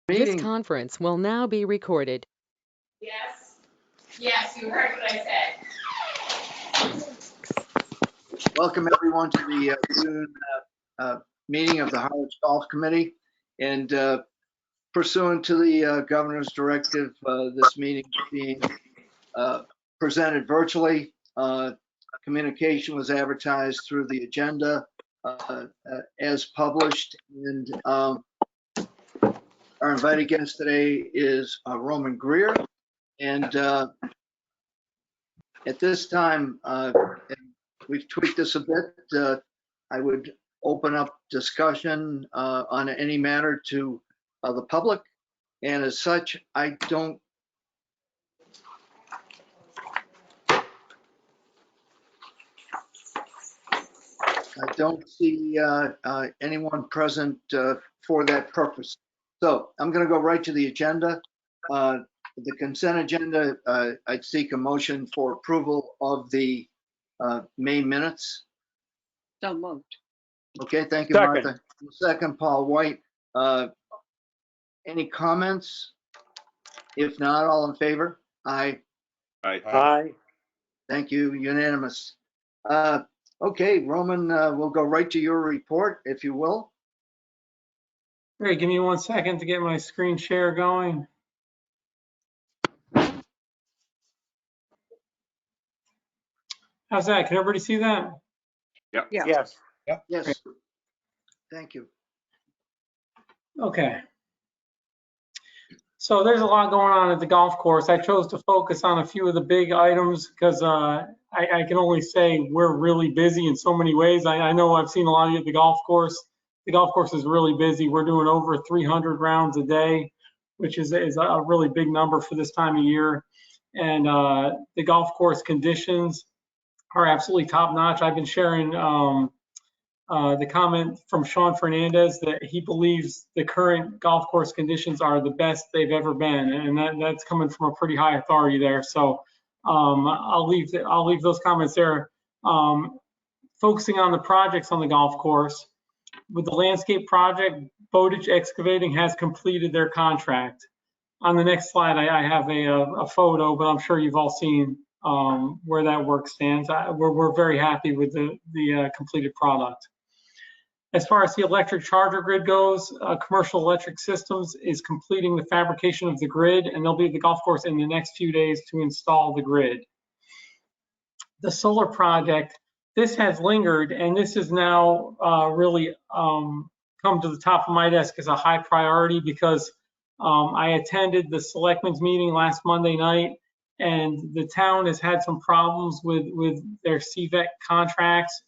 This Meeting. conference will now be recorded. Yes. Yes, you heard what I said. Welcome everyone to the June meeting of the Harwich Golf Committee. And pursuant to the governor's directive, this meeting is being presented virtually. Communication was advertised through the agenda as published. And our invited guest today is Roman Greer. And at this time, we've tweaked this a bit. I would open up discussion on any matter to the public. And as such, I don't see anyone present for that purpose. So I'm going to go right to the agenda. The consent agenda, I'd seek a motion for approval of the May minutes. So moved. Okay, thank you, Second. Martha. Second, Paul White. Any comments? If not, all in favor? Aye. Aye. Thank you, unanimous. Okay, Roman, we'll go right to your report, if you will. Great, give me 1 second to get my screen share going. How's that? Can everybody see that? Yeah. Yes. Yes. Thank you. Okay. So there's a lot going on at the golf course. I chose to focus on a few of the big items because I can only say we're really busy in so many ways. I know I've seen a lot of you at the golf course. The golf course is really busy. We're doing over 300 rounds a day, which is a really big number for this time of year. And the golf course conditions are absolutely top notch. I've been sharing the comment from Sean Fernandez that he believes the current golf course conditions are the best they've ever been, and that's coming from a pretty high authority there. So I'll leave those comments there. Focusing on the projects on the golf course, with the landscape project, Bowditch Excavating has completed their contract. On the next slide, I have a photo, but I'm sure you've all seen where that work stands. We're very happy with the completed product. As far as the electric charger grid goes, Commercial Electric Systems is completing the fabrication of the grid, and they'll be at the golf course in the next few days to install the grid. The solar project, this has lingered, and this is now really come to the top of my desk as a high priority because I attended the selectmen's meeting last Monday night, and the town has had some problems with their CVEC contracts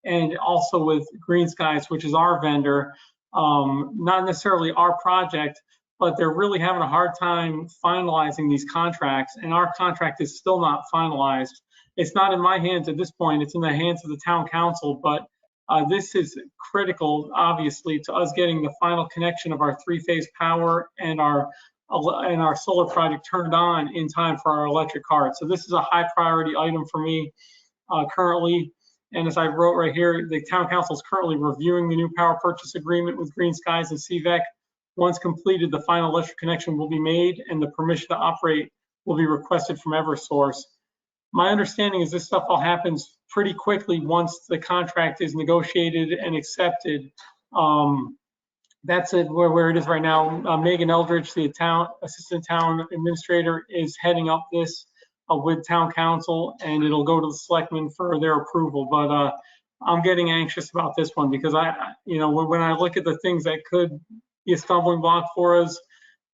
and also with Green Skies, which is our vendor. Not necessarily our project, but they're really having a hard time finalizing these contracts, and our contract is still not finalized. It's not in my hands at this point, it's in the hands of the town council, but this is critical, obviously, to us getting the final connection of our three-phase power and our solar project turned on in time for our electric cart. So this is a high priority item for me currently. And as I wrote right here, the town council is currently reviewing the new power purchase agreement with Green Skies and CVEC. Once completed, the final electric connection will be made and the permission to operate will be requested from Eversource. My understanding is this stuff all happens pretty quickly once the contract is negotiated and accepted. That's it where it is right now. Megan Eldridge, the assistant town administrator, is heading up this with town council, and it'll go to the selectmen for their approval. But I'm getting anxious about this one because when I look at the things that could be a stumbling block for us,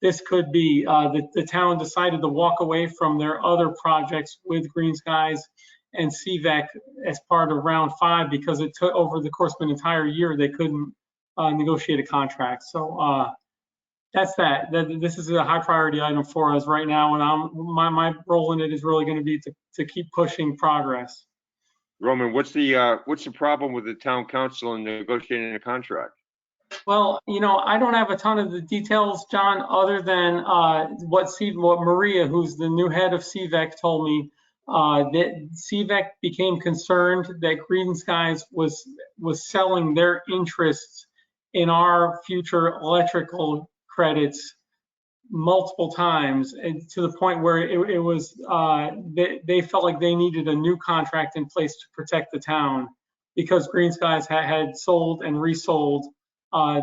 this could be the town decided to walk away from their other projects with Green Skies and CVEC as part of round 5 because it took over the course of an entire year they couldn't negotiate a contract. So that's that. This is a high priority item for us right now, and my role in it is really going to be to keep pushing progress. Roman, what's the problem with the town council in negotiating a contract? Well, I don't have a ton of the details, John, other than what Maria, who's the new head of CVEC, told me. That CVEC became concerned that Green Skies was selling their interests in our future electrical credits multiple times, and to the point where it was, they felt like they needed a new contract in place to protect the town because Green Skies had sold and resold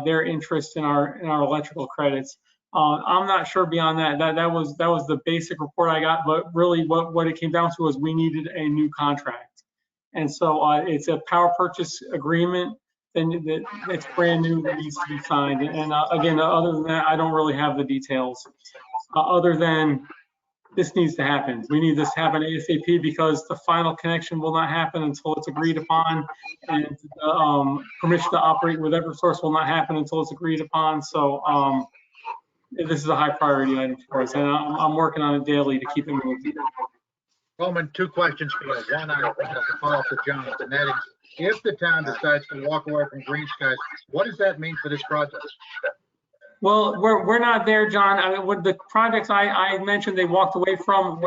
their interest in our electrical credits. I'm not sure beyond that. That was the basic report I got, but really what it came down to was we needed a new contract. And so it's a power purchase agreement, and it's brand new that needs to be signed. And again, other than that, I don't really have the details. Other than this needs to happen. We need this to happen ASAP because the final connection will not happen until it's agreed upon, and permission to operate with Eversource will not happen until it's agreed upon. So this is a high priority item for us, and I'm working on it daily to keep it moving. Coleman, two questions for you. One, I have to follow up with John, and that is, if the town decides to walk away from Green Skies, what does that mean for this project? Well, we're not there, John. I mean, with the projects I mentioned, they walked away from,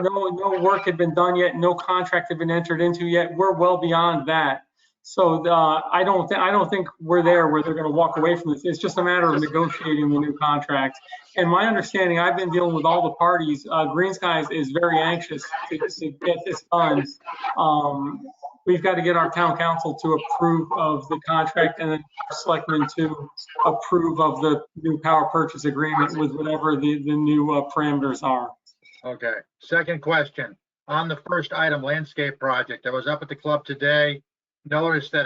no work had been done yet, no contract had been entered into yet. We're well beyond that. So I don't think we're there where they're going to walk away from this. It's just a matter of negotiating the new contract. And my understanding, I've been dealing with all the parties. Green Skies is very anxious to get this done. We've got to get our town council to approve of the contract, and then our selectmen to approve of the new power purchase agreement with whatever the new parameters are. Okay. Second question, on the first item, landscape project, I was up at the club today, noticed that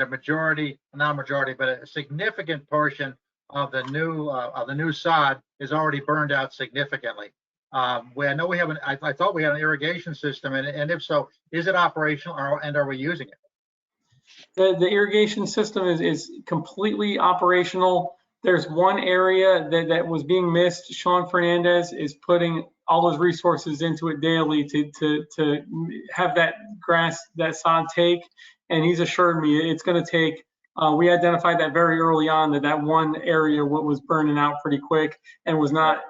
not majority, but a significant portion of the new sod is already burned out significantly. I know we have I thought we had an irrigation system, and if so, is it operational, and are we using it? The irrigation system is completely operational. There's one area that was being missed. Sean Fernandez is putting all his resources into it daily to have that sod take, and he's assured me it's going to take. We identified that very early on that one area was burning out pretty quick and was not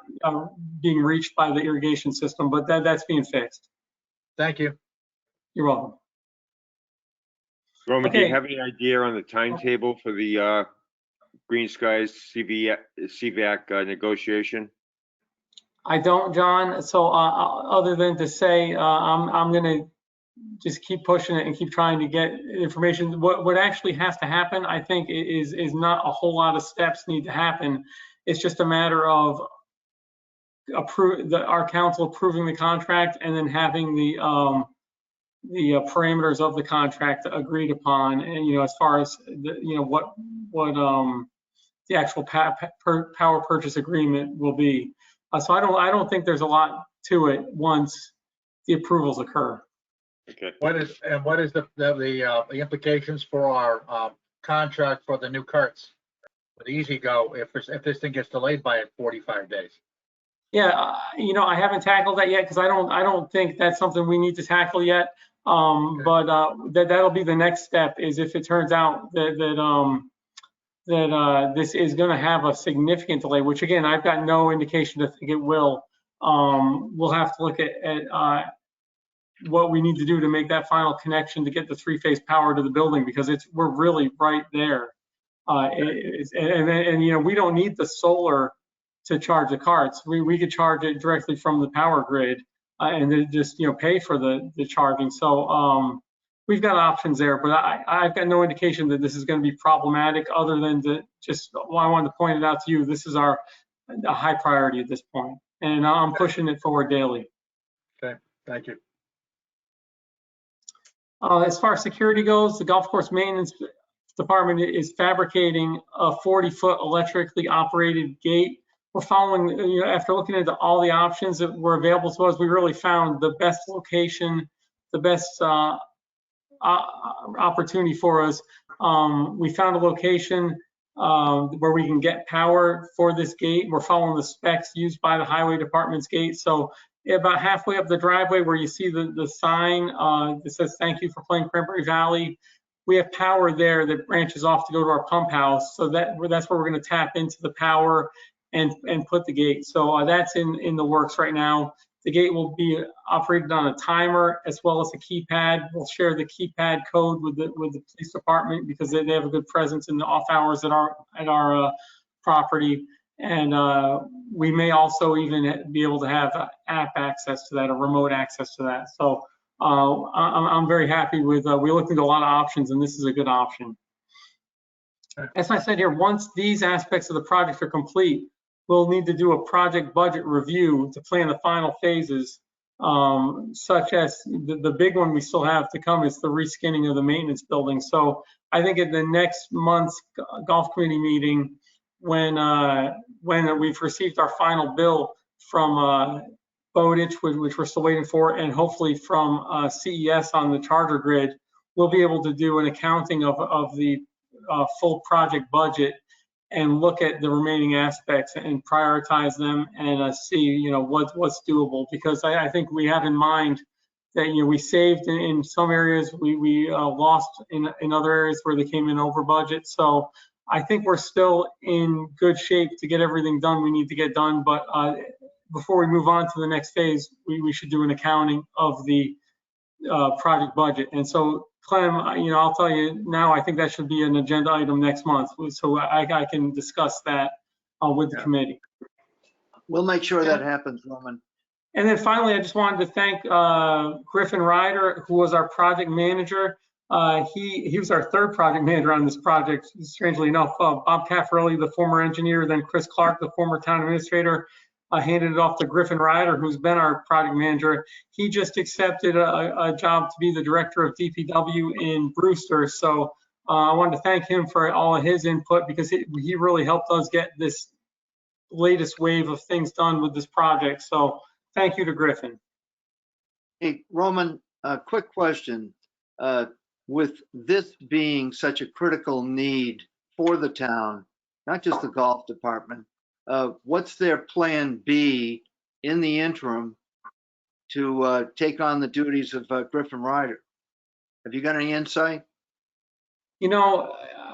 being reached by the irrigation system, but that's being fixed. Thank you. You're welcome. Roman, do Okay. you have any idea on the timetable for the Green Skies CVAC negotiation? I don't, John. So other than to say, I'm going to just keep pushing it and keep trying to get information. What actually has to happen, I think, is not a whole lot of steps need to happen. It's just a matter of our council approving the contract and then having the parameters of the contract agreed upon. And as far as what the actual power purchase agreement will be. So I don't think there's a lot to it once the approvals occur. Okay. What is the implications for our contract for the new carts with EasyGo if this thing gets delayed by 45 days? Yeah, I haven't tackled that yet because I don't think that's something we need to tackle yet. But that'll be the next step. Is if it turns out that this is going to have a significant delay, which again I've got no indication to think it will. We'll have to look at what we need to do to make that final connection to get the three-phase power to the building, because we're really right there. And we don't need the solar to charge the carts. We could charge it directly from the power grid and then just pay for the charging. So we've got options there, but I've got no indication that this is going to be problematic other than I wanted to point it out to you. This is a high priority at this point, and I'm pushing it forward daily. Okay, thank you. As far as security goes, the golf course maintenance department is fabricating a 40-foot electrically operated gate. We're following, after looking into all the options that were available to us, we really found the best location, the best opportunity for us. We found a location where we can get power for this gate. We're following the specs used by the highway department's gate. So about halfway up the driveway where you see the sign that says "Thank you for playing Cranberry Valley," we have power there that branches off to go to our pump house. So that's where we're going to tap into the power and put the gate. So that's in the works right now. The gate will be operated on a timer as well as a keypad. We'll share the keypad code with the police department because they have a good presence in the off hours at our property. And we may also even be able to have app access to that or remote access to that. So I'm very happy with, we looked into a lot of options and this is a good option. As I said here, once these aspects of the project are complete, we'll need to do a project budget review to plan the final phases, such as the big one we still have to come is the reskinning of the maintenance building. So I think at the next month's golf committee meeting, when we've received our final bill from Bowditch, which we're still waiting for, and hopefully from CES on the charter grid, we'll be able to do an accounting of the full project budget and look at the remaining aspects and prioritize them and see, what's doable. Because I think we have in mind that, we saved in some areas, we lost in other areas where they came in over budget. So I think we're still in good shape to get everything done we need to get done. But before we move on to the next phase, we should do an accounting of the project budget. And so, Clem, I'll tell you now, I think that should be an agenda item next month. So I can discuss that with the committee. We'll make sure that happens, Roman. And then finally, I just wanted to thank Griffin Ryder, who was our project manager. He was our third project manager on this project, strangely enough. Bob Caffarelli, the former engineer, then Chris Clark, the former town administrator, handed it off to Griffin Ryder, who's been our project manager. He just accepted a job to be the director of DPW in Brewster. So I wanted to thank him for all of his input because he really helped us get this latest wave of things done with this project. So thank you to Griffin. Hey, Roman, a quick question. With this being such a critical need for the town, not just the golf department, what's their plan B in the interim to take on the duties of Griffin Ryder? Have you got any insight?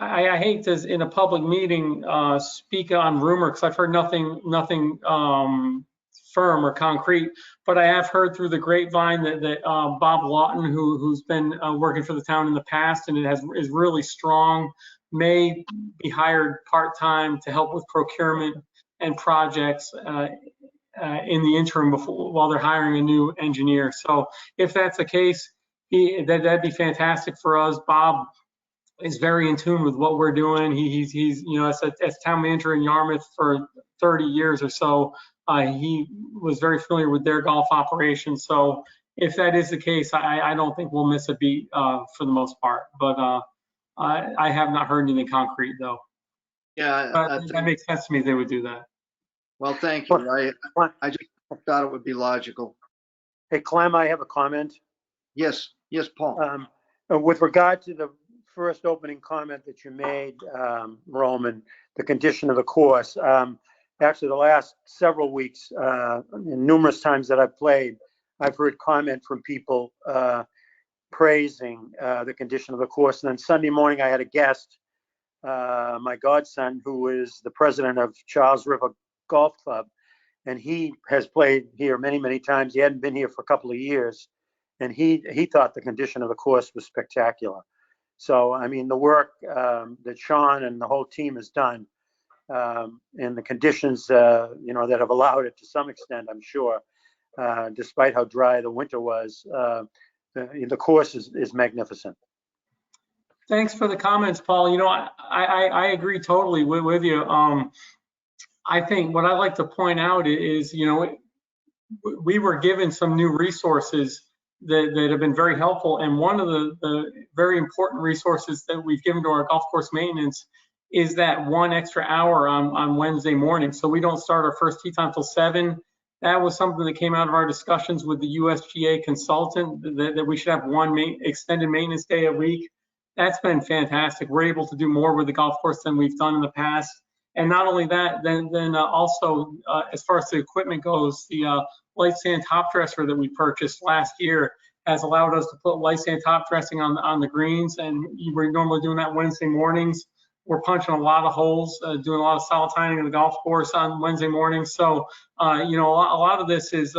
I hate to, in a public meeting, speak on rumor because I've heard nothing firm or concrete, but I have heard through the grapevine that Bob Lawton, who's been working for the town in the past and is really strong, may be hired part-time to help with procurement and projects in the interim while they're hiring a new engineer. So if that's the case, that'd be fantastic for us. Bob is very in tune with what we're doing. He's as town manager in Yarmouth for 30 years or so. He was very familiar with their golf operations. So if that is the case, I don't think we'll miss a beat for the most part. But I have not heard anything concrete though. Yeah, that makes sense to me. They would do that. well, thank you. I just thought it would be logical. Hey, Clem, I have a comment. Yes, Paul. With regard to the first opening comment that you made, Roman, the condition of the course. Actually, the last several weeks, numerous times that I've played, I've heard comment from people praising the condition of the course. And then Sunday morning, I had a guest, my godson, who is the president of Charles River Golf Club, and he has played here many, many times. He hadn't been here for a couple of years, and he thought the condition of the course was spectacular. So, I mean, the work that Sean and the whole team has done, and the conditions, that have allowed it to some extent, I'm sure, despite how dry the winter was, the course is magnificent. Thanks for the comments, Paul. I agree totally with you. I think what I'd like to point out is, we were given some new resources that have been very helpful. And one of the very important resources that we've given to our golf course maintenance is that 1 extra hour on Wednesday morning. So we don't start our first tee time till 7. That was something that came out of our discussions with the USGA consultant, that we should have one extended maintenance day a week. That's been fantastic. We're able to do more with the golf course than we've done in the past. And not only that, then also as far as the equipment goes, the light sand top dresser that we purchased last year has allowed us to put light sand top dressing on the greens. And we're normally doing that Wednesday mornings. We're punching a lot of holes, doing a lot of solid tining of the golf course on Wednesday mornings. So, a lot of this is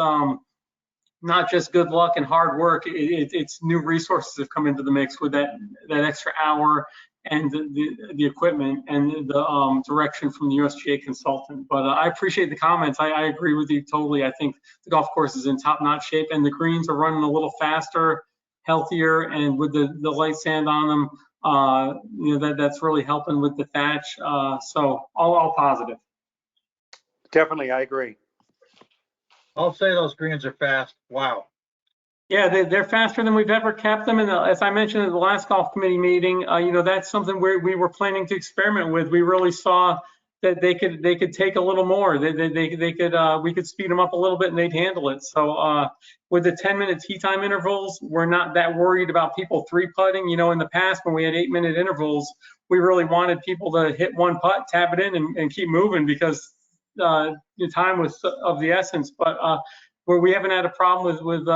not just good luck and hard work. It's new resources have come into the mix with that extra hour and the equipment and the direction from the USGA consultant. But I appreciate the comments. I agree with you totally. I think the golf course is in top-notch shape, and the greens are running a little faster, healthier, and with the light sand on them, that's really helping with the thatch. So all positive. Definitely, I agree. I'll say those greens are fast. Wow. Yeah, they're faster than we've ever kept them. And as I mentioned at the last golf committee meeting, that's something we were planning to experiment with. We really saw that they could take a little more. We could speed them up a little bit and they'd handle it. So with the 10-minute tee time intervals, we're not that worried about people three-putting. In the past when we had 8-minute intervals, we really wanted people to hit one putt, tap it in, and keep moving because the time was of the essence. But where we haven't had a problem with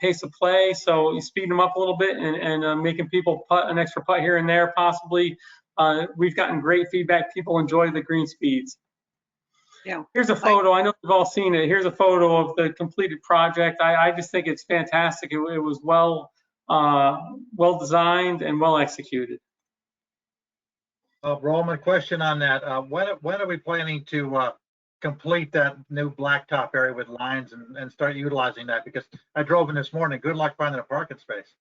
pace of play, so you speed them up a little bit and making people putt an extra putt here and there possibly. We've gotten great feedback. People enjoy the green speeds. Yeah. Here's a photo. I know we've all seen it. Here's a photo of the completed project. I just think it's fantastic. It was well designed and well executed. Roman, question on that. When are we planning to complete that new blacktop area with lines and start utilizing that? Because I drove in this morning. Good luck finding a parking space.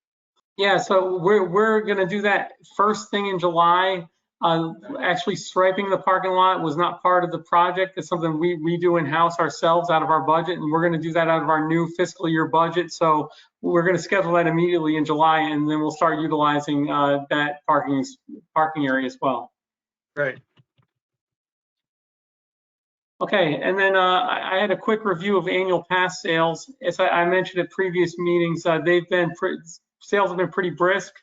Yeah, so we're going to do that first thing in July. Actually, striping the parking lot was not part of the project. It's something we do in-house ourselves out of our budget, and we're going to do that out of our new fiscal year budget. So we're going to schedule that immediately in July, and then we'll start utilizing that parking area as well. Great. Okay, and then I had a quick review of annual pass sales. As I mentioned at previous meetings, sales have been pretty brisk,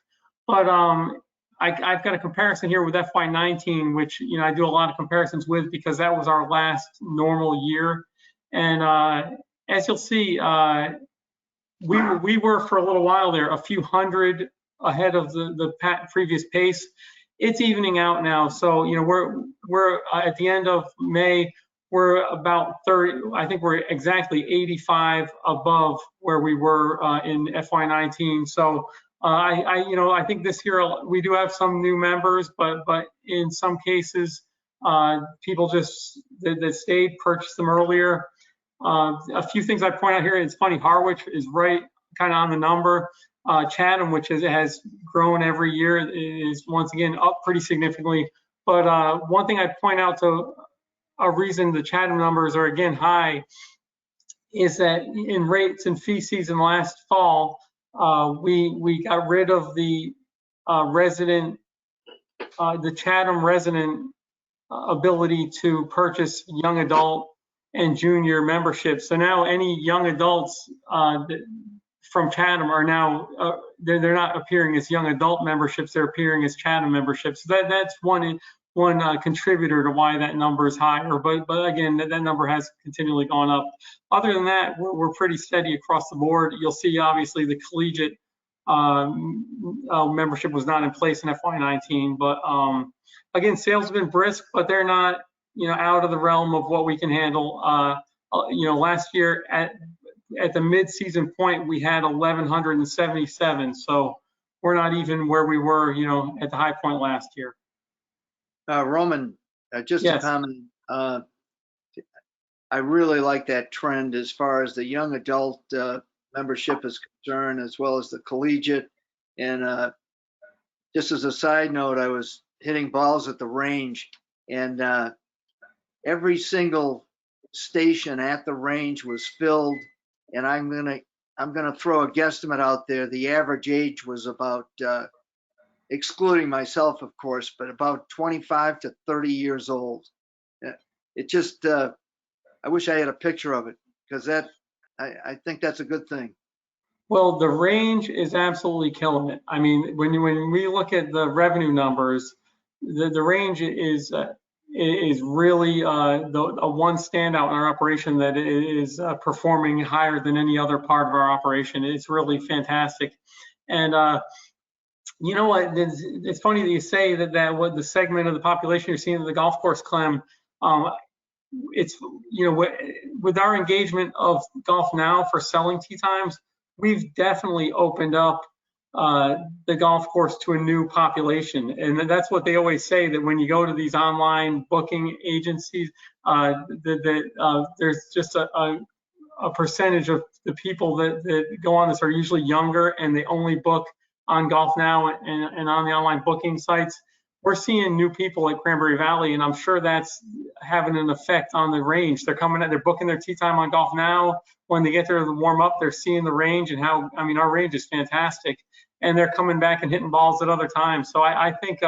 but I've got a comparison here with FY19, which I do a lot of comparisons with because that was our last normal year. And as you'll see, we were for a little while there a few hundred ahead of the previous pace. It's evening out now, so we're at the end of May. We're about 30. I think we're exactly 85 above where we were in FY19. So I think this year we do have some new members, but in some cases, people just that stayed purchased them earlier. A few things I point out here. It's funny, Harwich is right kind of on the number. Chatham, which has grown every year, is once again up pretty significantly. But one thing I point out to a reason the Chatham numbers are again high is that in rates and fee season last fall, we got rid of the Chatham resident ability to purchase young adult and junior memberships. So now any young adults from Chatham are now they're not appearing as young adult memberships; they're appearing as Chatham memberships. So that's one contributor to why that number is higher. But again, that number has continually gone up. Other than that, we're pretty steady across the board. You'll see obviously the collegiate membership was not in place in FY19, but again, sales have been brisk, but they're not out of the realm of what we can handle. Last year at the mid-season point, we had 1,177. So we're not even where we were, at the high point last year. Roman, just Yes. a comment. I really like that trend as far as the young adult membership is concerned, as well as the collegiate. And just as a side note, I was hitting balls at the range, and every single station at the range was filled. And I'm gonna throw a guesstimate out there. The average age was about, excluding myself, of course, but about 25 to 30 years old. It just, I wish I had a picture of it, because I think that's a good thing. Well, the range is absolutely killing it. I mean, when we look at the revenue numbers, the range is really a one standout in our operation that is performing higher than any other part of our operation. It's really fantastic. And you know what? It's funny that you say that what the segment of the population you're seeing at the golf course, Clem. It's with our engagement of Golf Now for selling tee times, we've definitely opened up the golf course to a new population. And that's what they always say, that when you go to these online booking agencies, there's just a percentage of the people that go on this are usually younger, and they only book on Golf Now and on the online booking sites. We're seeing new people at Cranberry Valley, and I'm sure that's having an effect on the range. They're coming in, they're booking their tee time on Golf Now. When they get there to warm up, they're seeing the range and how, I mean, our range is fantastic, and they're coming back and hitting balls at other times. So I think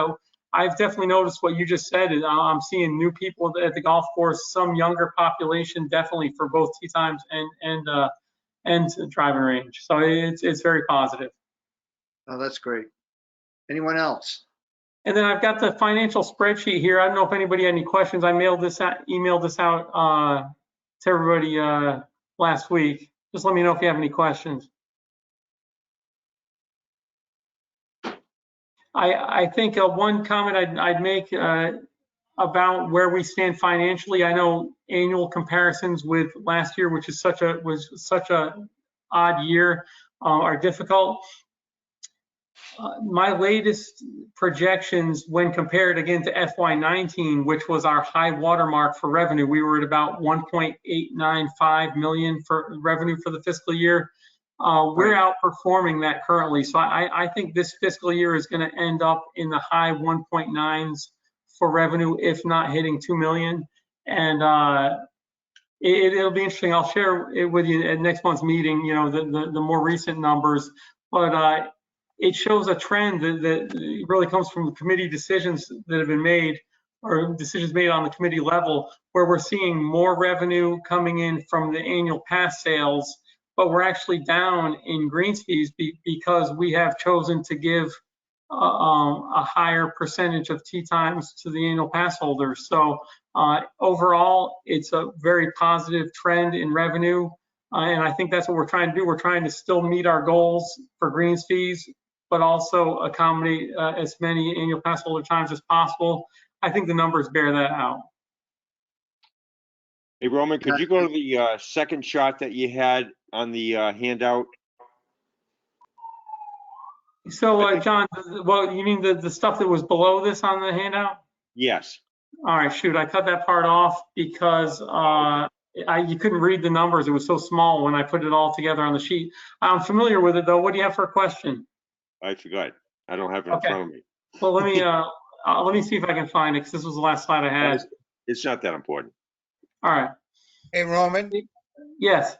I've definitely noticed what you just said. I'm seeing new people at the golf course, some younger population, definitely for both tee times and driving range. So it's very positive. Oh, that's great. Anyone else? And then I've got the financial spreadsheet here. I don't know if anybody had any questions. I emailed this out to everybody last week. Just let me know if you have any questions. I think one comment I'd make about where we stand financially. I know annual comparisons with last year, which is was such a odd year, are difficult. My latest projections, when compared again to FY19, which was our high watermark for revenue, we were at about 1.895 million for revenue for the fiscal year. We're outperforming that currently. So I think this fiscal year is going to end up in the high 1.9s for revenue, if not hitting 2 million. And it'll be interesting. I'll share it with you at next month's meeting, you know, the more recent numbers. But it shows a trend that really comes from the committee decisions that have been made, or decisions made on the committee level, where we're seeing more revenue coming in from the annual pass sales, but we're actually down in greens fees because we have chosen to give a higher percentage of tee times to the annual pass holders. So overall, it's a very positive trend in revenue. And I think that's what we're trying to do. We're trying to still meet our goals for greens fees, but also accommodate as many annual pass holder times as possible. I think the numbers bear that out. Hey, Roman, could you go to the second shot that you had on the handout? So, John, well, you mean the stuff that was below this on the handout? Yes. All right, shoot, I cut that part off because you couldn't read the numbers. It was so small when I put it all together on the sheet. I'm familiar with it, though. What do you have for a question? I forgot. I don't have it in front of me. Well, let me see if I can find it, because this was the last slide I had. It's not that important. All right. Hey, Roman, Yes.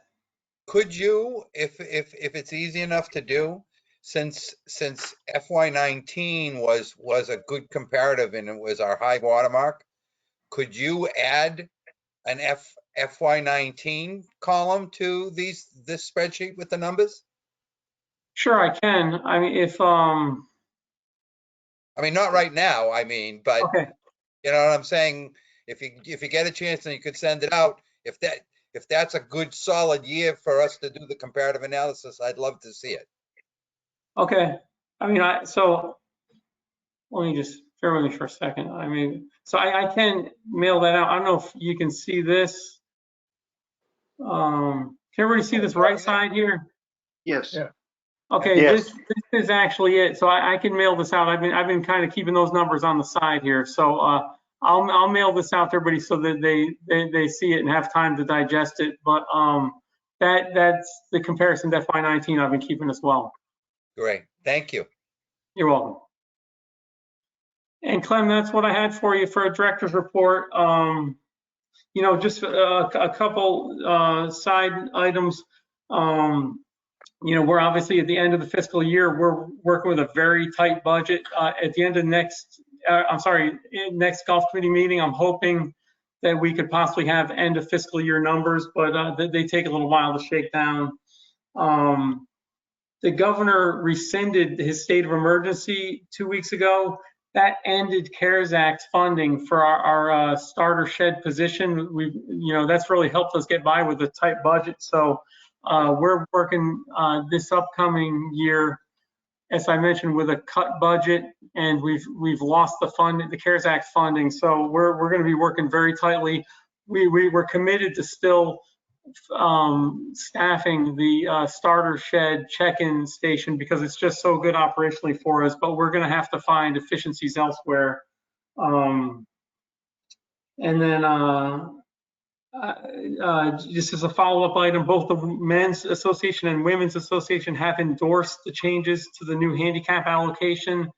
could you, if it's easy enough to do, since FY19 was a good comparative and it was our high watermark, could you add an FY19 column to this spreadsheet with the numbers? Sure, I can. I mean, if I mean, not right now, I mean, but okay. you know what I'm saying? If you get a chance and you could send it out, if that's a good solid year for us to do the comparative analysis, I'd love to see it. Okay. I mean, so let me just bear with me for a second. I mean, so I can mail that out. I don't know if you can see this. Can everybody see this right side here? Yes. Yeah. Okay, Yes. this is actually it. So I can mail this out. I've been kind of keeping those numbers on the side here. So I'll mail this out to everybody so that they see it and have time to digest it. But that's the comparison to FY19 I've been keeping as well. Great, thank you. You're welcome. And Clem, that's what I had for you for a director's report. You know, just a couple side items. You know, we're obviously at the end of the fiscal year. We're working with a very tight budget. At the end of next golf committee meeting, I'm hoping that we could possibly have end of fiscal year numbers, but they take a little while to shake down. The governor rescinded his state of emergency 2 weeks ago. That ended CARES Act funding for our starter shed position. You know, that's really helped us get by with a tight budget. So we're working this upcoming year, as I mentioned, with a cut budget, and we've lost the CARES Act funding. So we're going to be working very tightly. We're committed to still staffing the starter shed check-in station because it's just so good operationally for us, but we're going to have to find efficiencies elsewhere. And then just as a follow-up item, both the Men's Association and Women's Association have endorsed the changes to the new handicap allocation.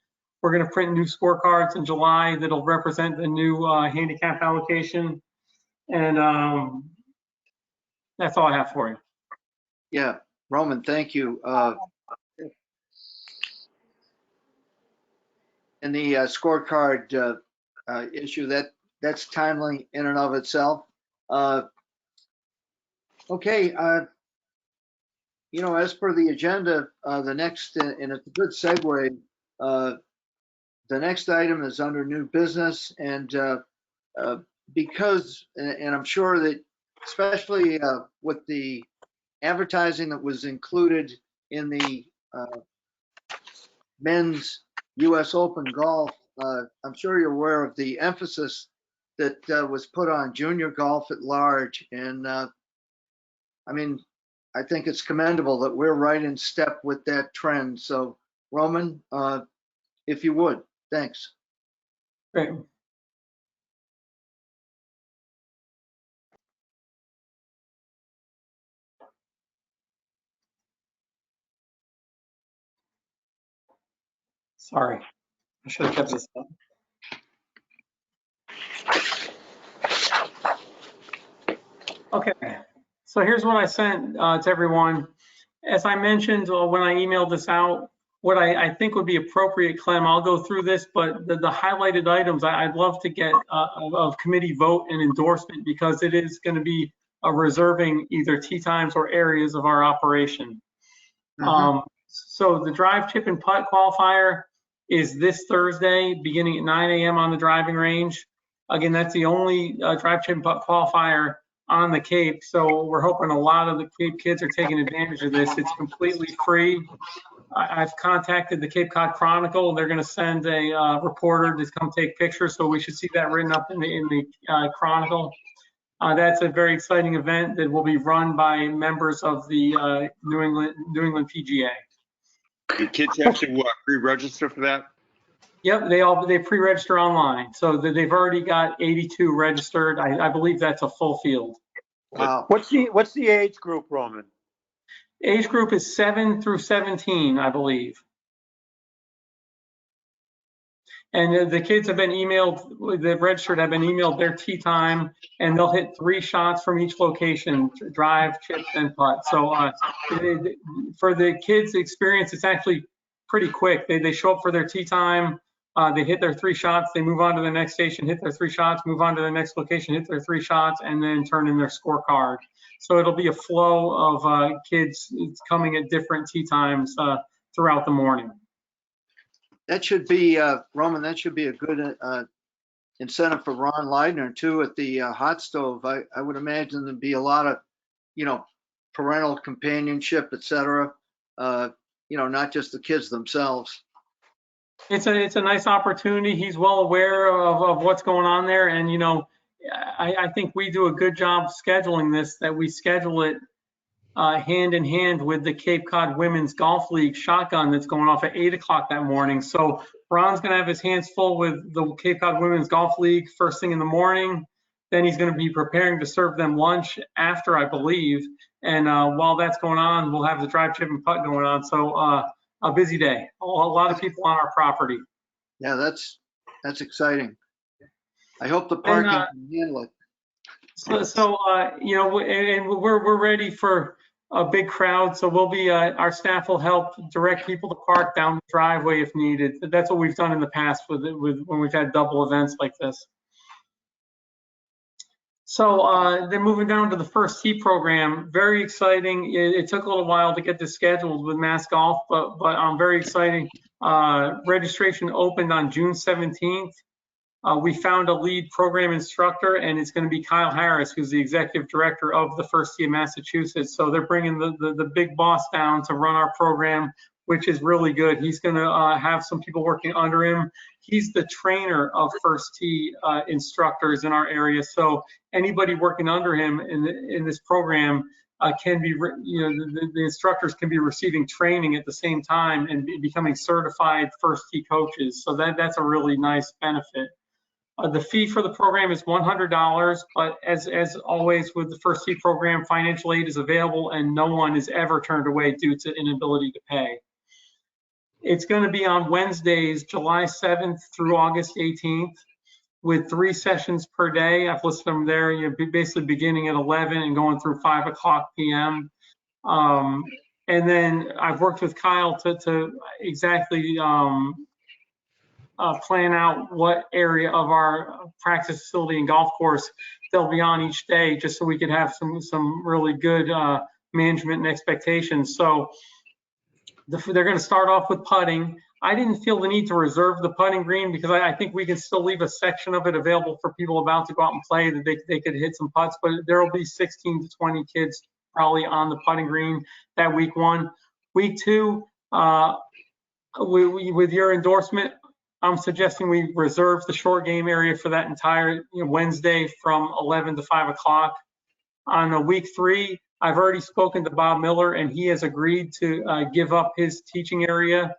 We're going to print new scorecards in July that'll represent the new handicap allocation. And that's all I have for you. Yeah, Roman, thank you. And the scorecard issue, that's timely in and of itself. Okay, as per the agenda, the next, and it's a good segue, the next item is under new business, and because, and I'm sure that especially with the advertising that was included in the men's US Open golf, I'm sure you're aware of the emphasis that was put on junior golf at large. And I mean, I think it's commendable that we're right in step with that trend. So Roman, if you would, thanks. Great. Sorry, I should have kept this up. Okay, so here's what I sent to everyone. As I mentioned when I emailed this out, what I think would be appropriate, Clem, I'll go through this, but the highlighted items, I'd love to get of committee vote and endorsement because it is going to be reserving either tee times or areas of our operation. So the drive, chip, and putt qualifier is this Thursday, beginning at 9 a.m. on the driving range. Again, that's the only drive, chip, and putt qualifier on the Cape. So we're hoping a lot of the Cape kids are taking advantage of this. It's completely free. I've contacted the Cape Cod Chronicle. They're going to send a reporter to come take pictures. So we should see that written up in the Chronicle. That's a very exciting event that will be run by members of the New England PGA. The kids have to pre-register for that? Yep, they pre-register online. So they've already got 82 registered. I believe that's a full field. Wow. What's the age group, Roman? Age group is 7 through 17, I believe. And the kids have been emailed, the registered have been emailed their tee time, and they'll hit 3 shots from each location, drive, chip, and putt. So for the kids' experience, it's actually pretty quick. They show up for their tee time, they hit their 3 shots, they move on to the next station, hit their 3 shots, move on to the next location, hit their 3 shots, and then turn in their scorecard. So it'll be a flow of kids coming at different tee times throughout the morning. That should be, Roman, that should be a good incentive for Ron Leidner too at the hot stove. I would imagine there'd be a lot of, parental companionship, et cetera, not just the kids themselves. It's a nice opportunity. He's well aware of what's going on there. And, I think we do a good job scheduling this, that we schedule it hand in hand with the Cape Cod Women's Golf League shotgun that's going off at 8 o'clock that morning. So Ron's going to have his hands full with the Cape Cod Women's Golf League first thing in the morning. Then he's going to be preparing to serve them lunch after, I believe. And while that's going on, we'll have the drive, chip, and putt going on. So a busy day. A lot of people on our property. Yeah, that's exciting. I hope the parking can handle it. And we're ready for a big crowd. So we'll be, our staff will help direct people to park down the driveway if needed. That's what we've done in the past with when we've had double events like this. So then moving down to the first tee program, very exciting. It took a little while to get this scheduled with Mass Golf, but I'm very excited. Registration opened on June 17th. We found a lead program instructor, and it's going to be Kyle Harris, who's the executive director of the First Tee of Massachusetts. So they're bringing the big boss down to run our program. which is really good. He's going to have some people working under him. He's the trainer of first tee instructors in our area. So anybody working under him in this program can be, the instructors can be receiving training at the same time and becoming certified first tee coaches. So that's a really nice benefit. The fee for the program is $100, but as always with the first tee program, financial aid is available and no one is ever turned away due to inability to pay. It's going to be on Wednesdays, July 7th through August 18th, with 3 sessions per day. I've listed them there. You're basically beginning at 11 and going through 5:00 p.m. And then I've worked with Kyle to exactly plan out what area of our practice facility and golf course they'll be on each day, just so we could have some really good management and expectations. So they're going to start off with putting. I didn't feel the need to reserve the putting green because I think we can still leave a section of it available for people about to go out and play, that they could hit some putts, but there will be 16 to 20 kids probably on the putting green that week 1. Week 2, with your endorsement, I'm suggesting we reserve the short game area for that entire Wednesday from 11 to 5:00. On week 3, I've already spoken to Bob Miller and he has agreed to give up his teaching area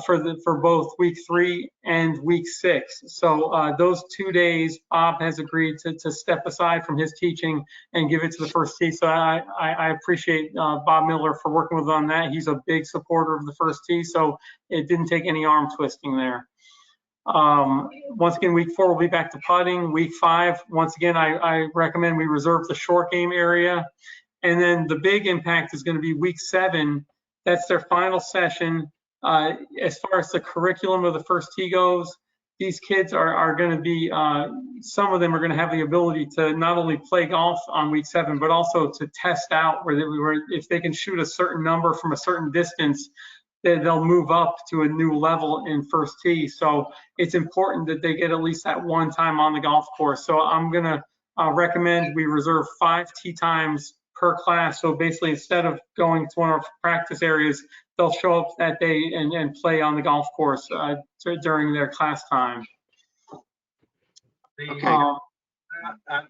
for both week 3 and week 6. So those 2 days, Bob has agreed to step aside from his teaching and give it to the first tee. So I appreciate Bob Miller for working with on that. He's a big supporter of the first tee, so it didn't take any arm twisting there. Once again, week 4 we'll be back to putting. Week 5, once again, I recommend we reserve the short game area. And then the big impact is going to be week 7. That's their final session. As far as the curriculum of the first tee goes, these kids are going to be, some of them are going to have the ability to not only play golf on week 7, but also to test out where if they can shoot a certain number from a certain distance, they'll move up to a new level in first tee. So it's important that they get at least that one time on the golf course. So I'm going to recommend we reserve 5 tee times per class. So basically, instead of going to one of our practice areas, they'll show up that day and play on the golf course during their class time. You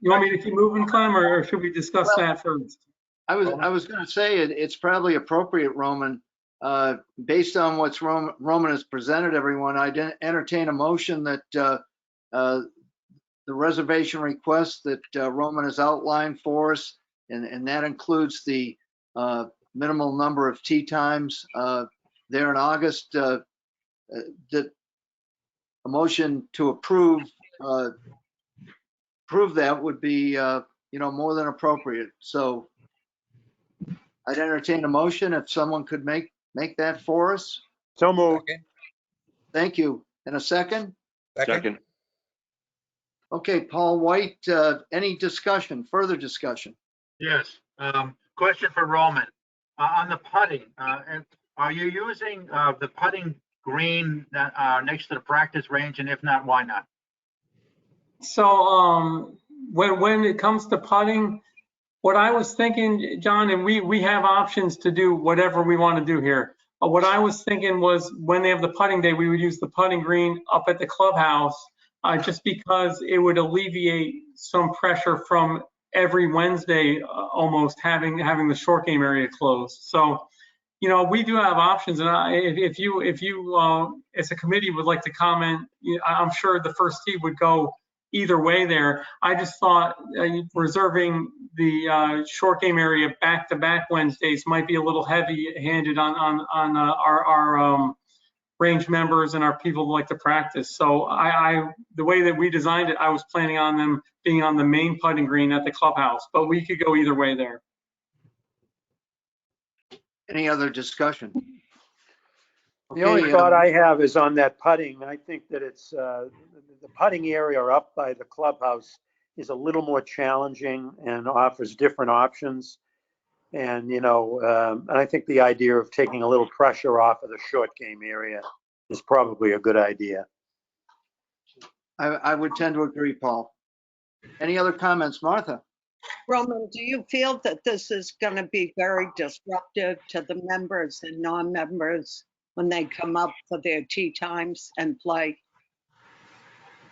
want me to keep moving, Clem, or should we discuss that first? I was going to say it's probably appropriate, Roman, based on what's Roman has presented everyone. I'd entertain a motion that the reservation request that Roman has outlined for us, and that includes the minimal number of tee times there in August, that a motion to approve that would be more than appropriate. So I'd entertain a motion if someone could make that for us. So moved. Second? Thank you. And a second? Second. Okay, Paul White, any further discussion? Yes. Question for Roman. On the putting, are you using the putting green next to the practice range? And if not, why not? So when it comes to putting, what I was thinking, John, and we have options to do whatever we want to do here. What I was thinking was when they have the putting day, we would use the putting green up at the clubhouse, just because it would alleviate some pressure from every Wednesday almost having the short game area closed. So, we do have options, and if you as a committee would like to comment, I'm sure the first tee would go either way there. I just thought reserving the short game area back-to-back Wednesdays might be a little heavy-handed on our range members and our people who like to practice. So the way that we designed it, I was planning on them being on the main putting green at the clubhouse, but we could go either way there. Any other discussion? The only Okay, thought I have is on that putting. I think that it's the putting area up by the clubhouse is a little more challenging and offers different options. And, and I think the idea of taking a little pressure off of the short game area is probably a good idea. I would tend to agree, Paul. Any other comments, Martha? Roman, do you feel that this is going to be very disruptive to the members and non-members when they come up for their tea times and play?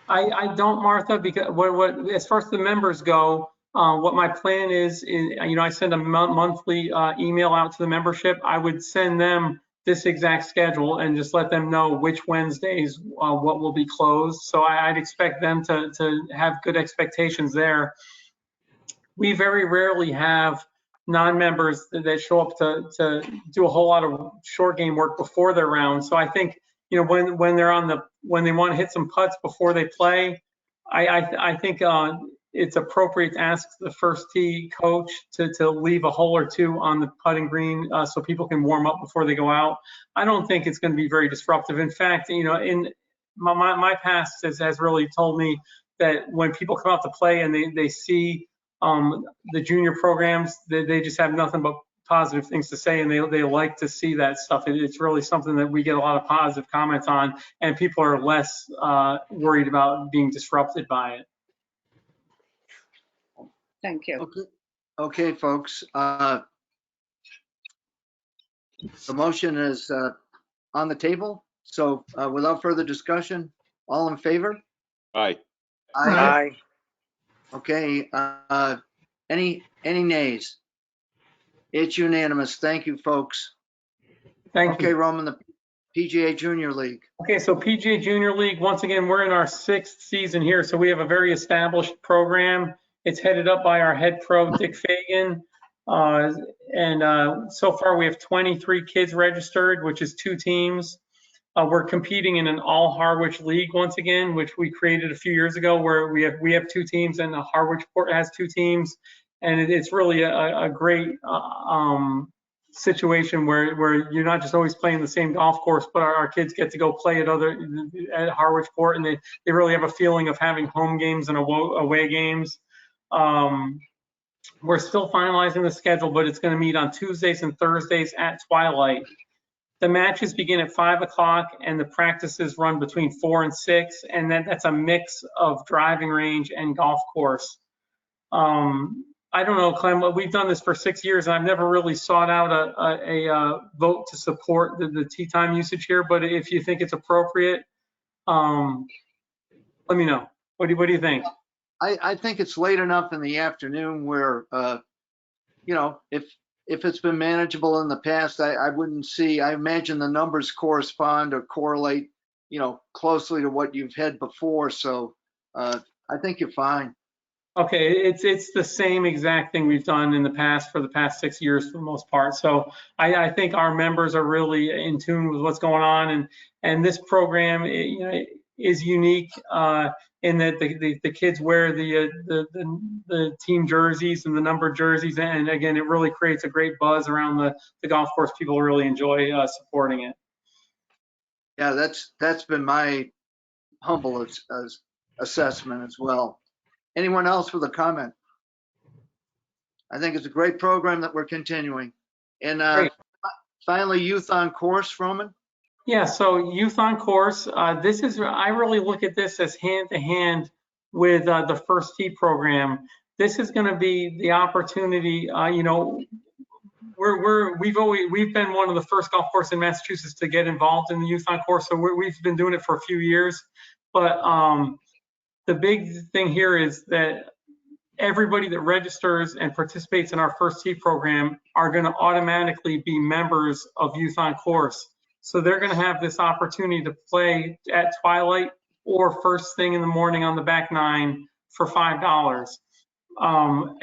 I don't, Martha, because as far as the members go, what my plan is, I send a monthly email out to the membership. I would send them this exact schedule and just let them know which Wednesdays what will be closed. So I'd expect them to have good expectations there. We very rarely have non-members that show up to do a whole lot of short game work before their round. So I think, when they want to hit some putts before they play, I think it's appropriate to ask the first tee coach to leave a hole or two on the putting green so people can warm up before they go out. I don't think it's going to be very disruptive. In fact, in my past has really told me that when people come out to play and they see the junior programs, they just have nothing but positive things to say, and they like to see that stuff. It's really something that we get a lot of positive comments on, and people are less worried about being disrupted by it. Thank you. Okay, folks. The motion is on the table. So without further discussion, all in favor? Aye. Aye. Okay. Any nays? It's unanimous. Thank you, folks. Thank you. Okay, Roman, the PGA Junior League. Okay, so PGA Junior League, once again, we're in our 6th season here, so we have a very established program. It's headed up by our head pro, Dick Fagan. So far we have 23 kids registered, which is 2 teams. We're competing in an all Harwich league once again, which we created a few years ago, where we have 2 teams and Harwichport has 2 teams. And it's really a great situation where you're not just always playing the same golf course, but our kids get to go play at Harwichport, and they really have a feeling of having home games and away games. We're still finalizing the schedule, but it's going to meet on Tuesdays and Thursdays at twilight. The matches begin at 5 o'clock and the practices run between 4 and 6, and that's a mix of driving range and golf course. I don't know, Clem, we've done this for 6 years, and I've never really sought out a vote to support the tee time usage here, but if you think it's appropriate, let me know. What do you think? I think it's late enough in the afternoon where, if it's been manageable in the past, I imagine the numbers correspond or correlate, closely to what you've had before. So I think you're fine. Okay, it's the same exact thing we've done in the past for the past 6 years for the most part. So I think our members are really in tune with what's going on, and this program is unique in that the kids wear the team jerseys and the numbered jerseys, and again, it really creates a great buzz around the golf course. People really enjoy supporting it. Yeah, that's been my humble assessment as well. Anyone else with a comment? I think it's a great program that we're continuing. And finally, Youth on Course, Roman. Yeah, so Youth on Course, I really look at this as hand to hand with the First Tee program. This is going to be the opportunity. We've been one of the first golf courses in Massachusetts to get involved in the Youth on Course, so we've been doing it for a few years. But the big thing here is that everybody that registers and participates in our First Tee program are going to automatically be members of Youth on Course. So they're going to have this opportunity to play at twilight or first thing in the morning on the back nine for $5.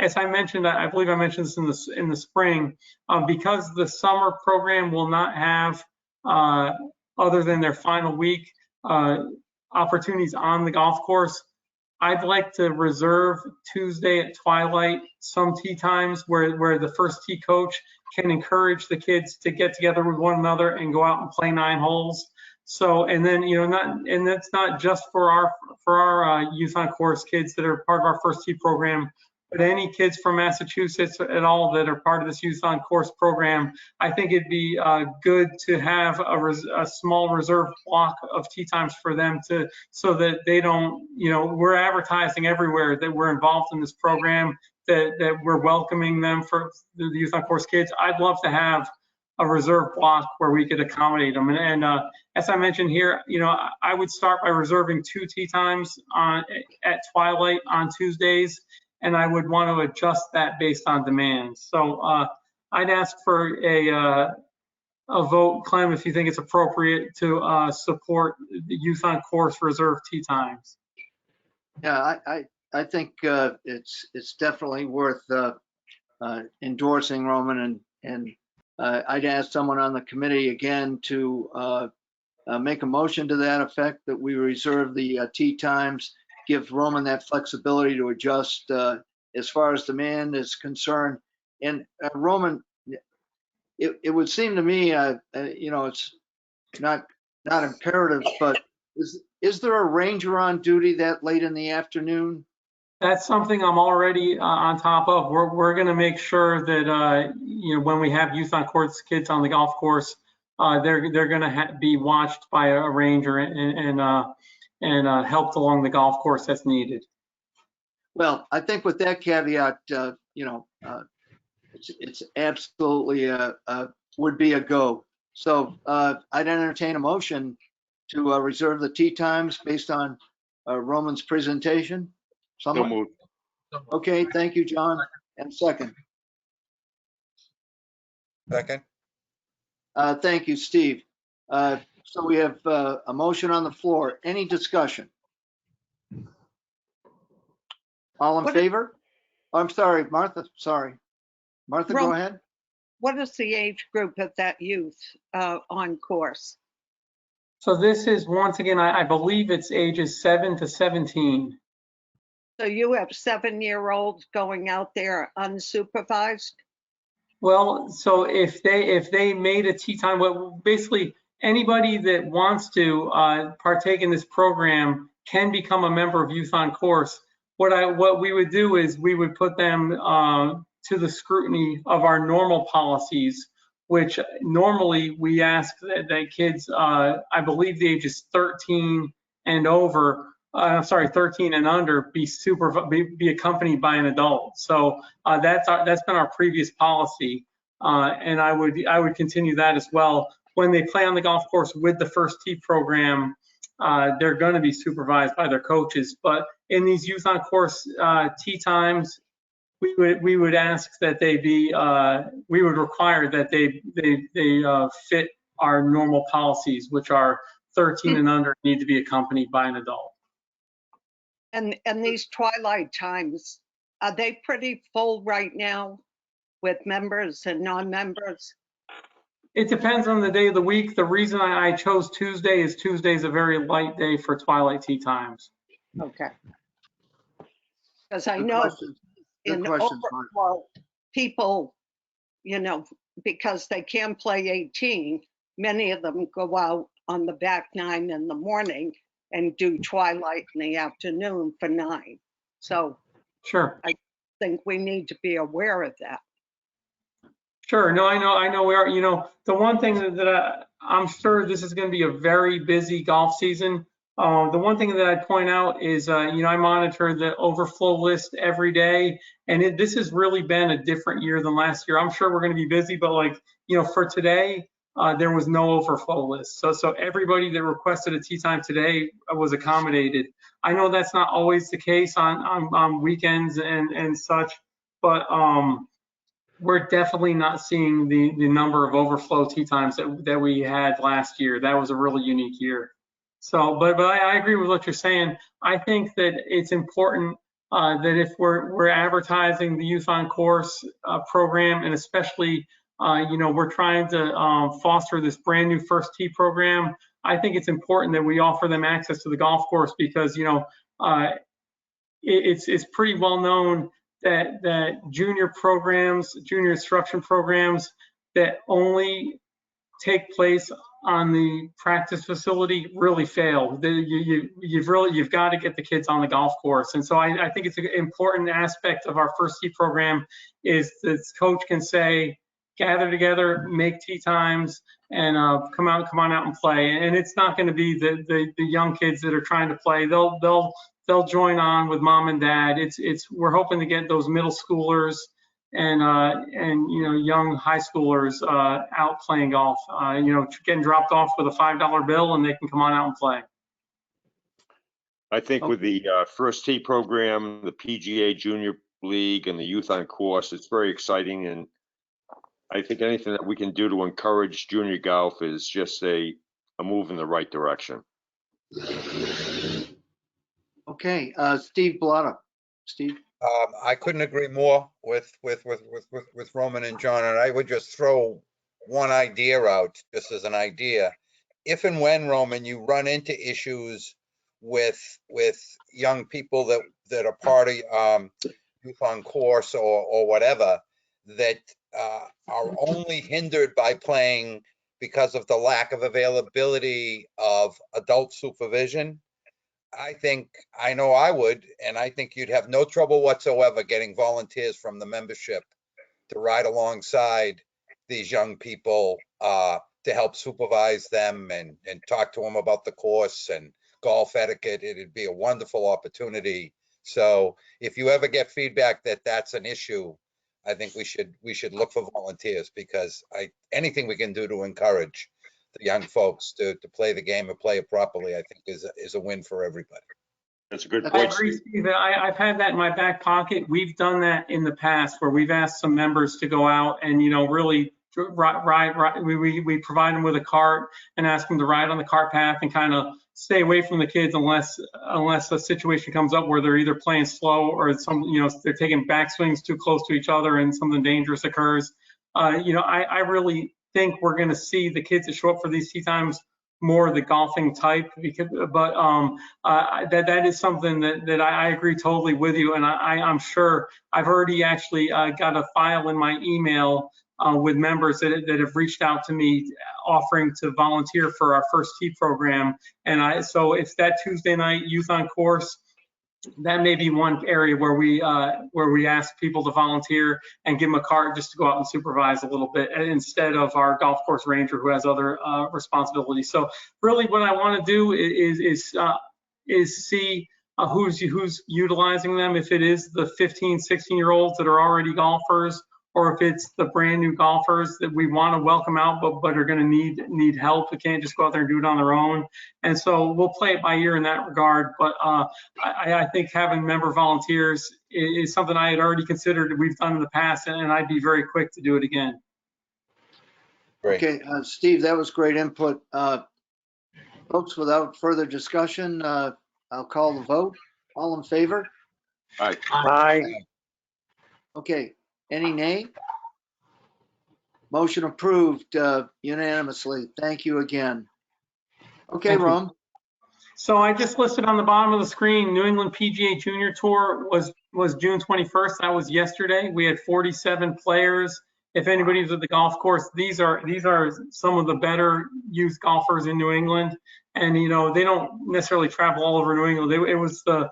As I mentioned, I believe I mentioned this in the spring, because the summer program will not have, other than their final week, opportunities on the golf course. I'd like to reserve Tuesday at twilight some tee times where the First Tee coach can encourage the kids to get together with one another and go out and play 9 holes. So, and then, that's not just for our Youth on Course kids that are part of our First Tee program, but any kids from Massachusetts at all that are part of this Youth on Course program. I think it'd be good to have a small reserve block of tee times for them so that they don't, we're advertising everywhere that we're involved in this program, that we're welcoming them for the Youth on Course kids. I'd love to have a reserve block where we could accommodate them. And as I mentioned here, I would start by reserving 2 tee times at twilight on Tuesdays, and I would want to adjust that based on demand. So I'd ask for a vote, Clem, if you think it's appropriate to support the Youth on Course reserve tee times. Yeah, I think it's definitely worth endorsing, Roman, and I'd ask someone on the committee again to make a motion to that effect, that we reserve the tee times, give Roman that flexibility to adjust as far as demand is concerned. And Roman, it would seem to me, it's not imperative, but is there a ranger on duty that late in the afternoon? That's something I'm already on top of. We're going to make sure that when we have Youth on Course kids on the golf course, they're going to be watched by a ranger and helped along the golf course as needed. Well, I think with that caveat, it's absolutely would be a go. So I'd entertain a motion to reserve the tee times based on Roman's presentation. So Someone? moved. Okay, thank you, John. And second. Second, Thank you, Steve. So we have a motion on the floor. Any discussion? All in What- favor? Oh, I'm sorry, Martha, sorry. Martha, go Ro- ahead. What is the age group of that youth on course? So this is, once again, I believe it's ages 7 to 17. So you have 7-year-olds going out there unsupervised? Well, so if they made a tee time, basically anybody that wants to partake in this program can become a member of Youth on Course. What we would do is we would put them to the scrutiny of our normal policies, which normally we ask that kids, I believe the age is 13 and over, 13 and under, be accompanied by an adult. So that's been our previous policy, and I would continue that as well. When they play on the golf course with the First Tee program, they're going to be supervised by their coaches. But in these Youth on Course tee times, we would ask that they be, we would require that they fit our normal policies, which are 13 and under, need to be accompanied by an adult. And these twilight times, are they pretty full right now with members and non-members? It depends on the day of the week. The reason I chose Tuesday is Tuesday is a very light day for twilight tee times. Okay. Because I Good know questions. Good in questions, Mark. overflow, people, because they can't play 18, many of them go out on the back 9 in the morning and do twilight in the afternoon for 9. So Sure. I think we need to be aware of that. Sure. No, I know we are. The one thing that I'm sure this is going to be a very busy golf season. The one thing that I'd point out is, I monitor the overflow list every day, and this has really been a different year than last year. I'm sure we're going to be busy, but for today, there was no overflow list. So everybody that requested a tee time today was accommodated. I know that's not always the case on weekends and such, but we're definitely not seeing the number of overflow tee times that we had last year. That was a really unique year. So, but I agree with what you're saying. I think that it's important that if we're advertising the Youth on Course program, and especially we're trying to foster this brand new First Tee program, I think it's important that we offer them access to the golf course, because it's pretty well known that junior instruction programs that only take place on the practice facility really fail. You've got to get the kids on the golf course. And so I think it's an important aspect of our First Tee program is that coach can say, gather together, make tee times, and come on out and play. And it's not going to be the young kids that are trying to play. They'll join on with mom and dad. We're hoping to get those middle schoolers young high schoolers out playing golf, getting dropped off with a $5 bill and they can come on out and play. I think with the First Tee program, the PGA Junior League, and the Youth on Course, it's very exciting. And I think anything that we can do to encourage junior golf is just a move in the right direction. Okay, Steve Bellata. Steve? I couldn't agree more with Roman and John, and I would just throw one idea out, just as an idea. If and when, Roman, you run into issues with young people that are part of Youth on Course or whatever, that are only hindered by playing because of the lack of availability of adult supervision, I know I would, and I think you'd have no trouble whatsoever getting volunteers from the membership to ride alongside these young people to help supervise them and talk to them about the course and golf etiquette. It'd be a wonderful opportunity. So if you ever get feedback that that's an issue, I think we should look for volunteers, because anything we can do to encourage the young folks to play the game and play it properly, I think is a win for everybody. That's a good I point, agree, Steve. Steve. I've had that in my back pocket. We've done that in the past where we've asked some members to go out and, really ride. We provide them with a cart and ask them to ride on the cart path and kind of stay away from the kids unless a situation comes up where they're either playing slow or they're taking backswings too close to each other and something dangerous occurs. I really think we're going to see the kids that show up for these tee times more the golfing type, but that is something that I agree totally with you, and I'm sure I've already actually got a file in my email with members that have reached out to me offering to volunteer for our First Tee program, and so it's that Tuesday night Youth on Course. That may be one area where we ask people to volunteer and give them a cart just to go out and supervise a little bit instead of our golf course ranger who has other responsibilities. So really what I want to do is see who's utilizing them. If it is the 15, 16-year-olds that are already golfers, or if it's the brand new golfers that we want to welcome out, but are going to need help. They can't just go out there and do it on their own. And so we'll play it by ear in that regard. But I think having member volunteers is something I had already considered we've done in the past, and I'd be very quick to do it again. Great. Okay, Steve, that was great input. Folks, without further discussion, I'll call the vote. All in favor? All right. Aye. Okay, any nay? Motion approved unanimously. Thank you again. Okay, Thank you. Rom. So I just listed on the bottom of the screen, New England PGA Junior Tour was June 21st. That was yesterday. We had 47 players. If anybody's at the golf course, these are some of the better youth golfers in New England. And, they don't necessarily travel all over New England. It was the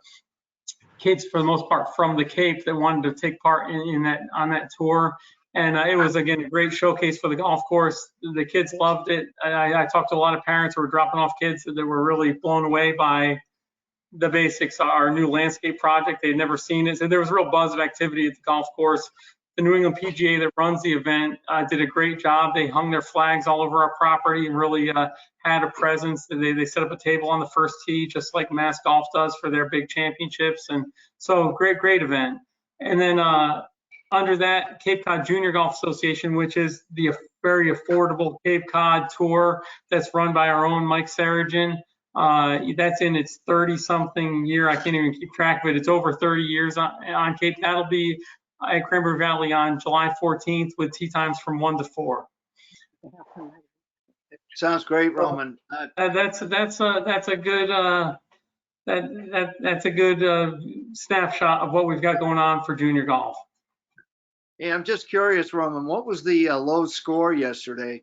kids, for the most part, from the Cape that wanted to take part on that tour. And it was, again, a great showcase for the golf course. The kids loved it. I talked to a lot of parents who were dropping off kids that were really blown away by the basics, our new landscape project. They'd never seen it. So there was a real buzz of activity at the golf course. The New England PGA that runs the event did a great job. They hung their flags all over our property and really had a presence. They set up a table on the first tee, just like Mass Golf does for their big championships. And so great event. And then under that, Cape Cod Junior Golf Association, which is the very affordable Cape Cod tour that's run by our own Mike Sarajan. That's in its 30-something year. I can't even keep track of it. It's over 30 years on Cape. That'll be at Cranberry Valley on July 14th with tee times from 1 to 4. Sounds great, Roman. That's a good snapshot of what we've got going on for junior golf. Yeah, I'm just curious, Roman, what was the low score yesterday?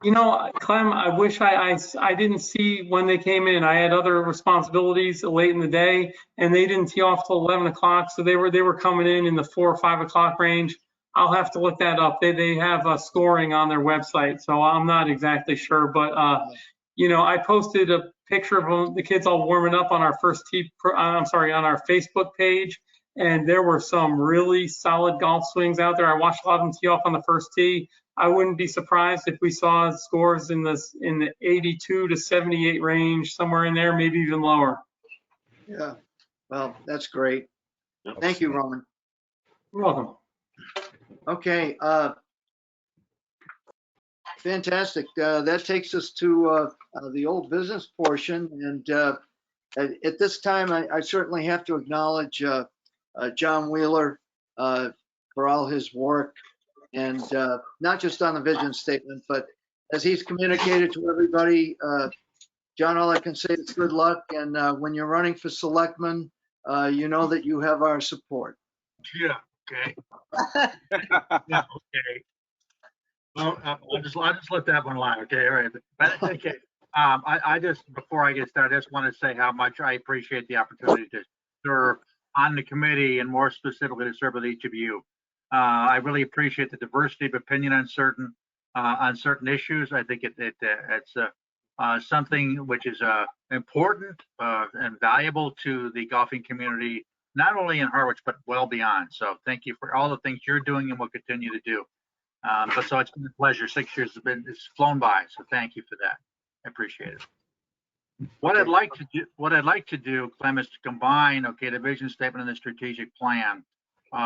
Clem, I wish I didn't see when they came in. I had other responsibilities late in the day, and they didn't tee off till 11 o'clock. So they were coming in the 4 or 5 o'clock range. I'll have to look that up. They have scoring on their website, so I'm not exactly sure. But I posted a picture of the kids all warming up on our on our Facebook page. and there were some really solid golf swings out there. I watched a lot of them tee off on the first tee. I wouldn't be surprised if we saw scores in the 82 to 78 range, somewhere in there, maybe even lower. Yeah, well, that's great. Thank you, Roman. You're welcome. Okay, fantastic. That takes us to the old business portion. And at this time, I certainly have to acknowledge John Wheeler for all his work, and not just on the vision statement, but as he's communicated to everybody. John, all I can say is good luck. And when you're running for selectman, you know that you have our support. Yeah, okay. Yeah, okay. Well, I'll just let that one lie, okay, all right. But, okay, I just, before I get started, I just want to say how much I appreciate the opportunity to serve on the committee, and more specifically to serve with each of you. I really appreciate the diversity of opinion on certain issues. I think it's something which is important and valuable to the golfing community, not only in Harwich, but well beyond. So thank you for all the things you're doing and will continue to do. But so it's been a pleasure. 6 years it's flown by. So thank you for that. I appreciate it. What I'd like to do, Clem, is to combine, okay, the vision statement and the strategic plan,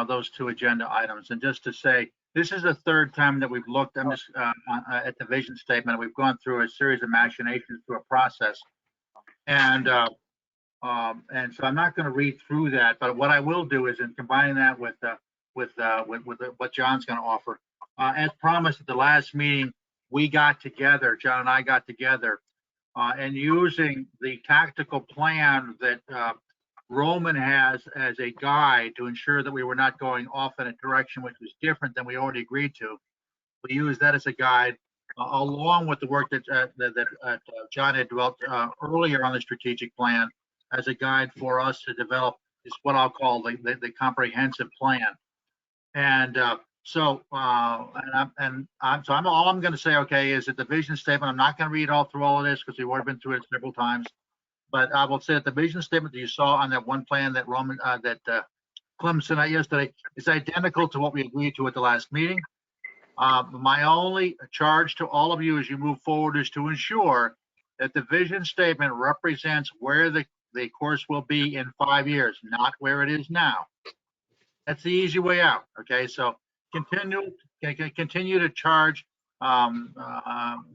those two agenda items. And just to say, this is the third time that we've looked at the vision statement. We've gone through a series of machinations through a process. And so I'm not going to read through that, but what I will do is in combining that with what John's going to offer. As promised at the last meeting, we got together, John and I got together, and using the tactical plan that Roman has as a guide to ensure that we were not going off in a direction which was different than we already agreed to. We used that as a guide, along with the work that John had developed earlier on the strategic plan, as a guide for us to develop is what I'll call the comprehensive plan. And so all I'm going to say, okay, is that the vision statement, I'm not going to read all through all of this because we've already been through it several times, but I will say that the vision statement that you saw on that one plan that Clem sent out yesterday is identical to what we agreed to at the last meeting. My only charge to all of you as you move forward is to ensure that the vision statement represents where the course will be in 5 years, not where it is now. That's the easy way out. Okay, so continue to charge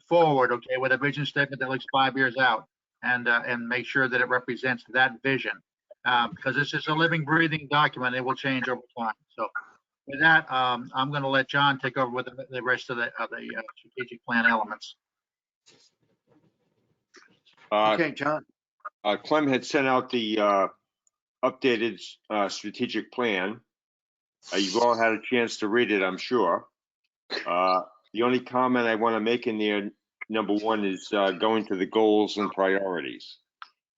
forward, okay, with a vision statement that looks 5 years out, and make sure that it represents that vision, because this is a living, breathing document. It will change over time. So with that, I'm going to let John take over with the rest of the strategic plan elements. Okay, John. Clem had sent out the updated strategic plan. You've all had a chance to read it, I'm sure. The only comment I want to make in there, number one, is going to the goals and priorities.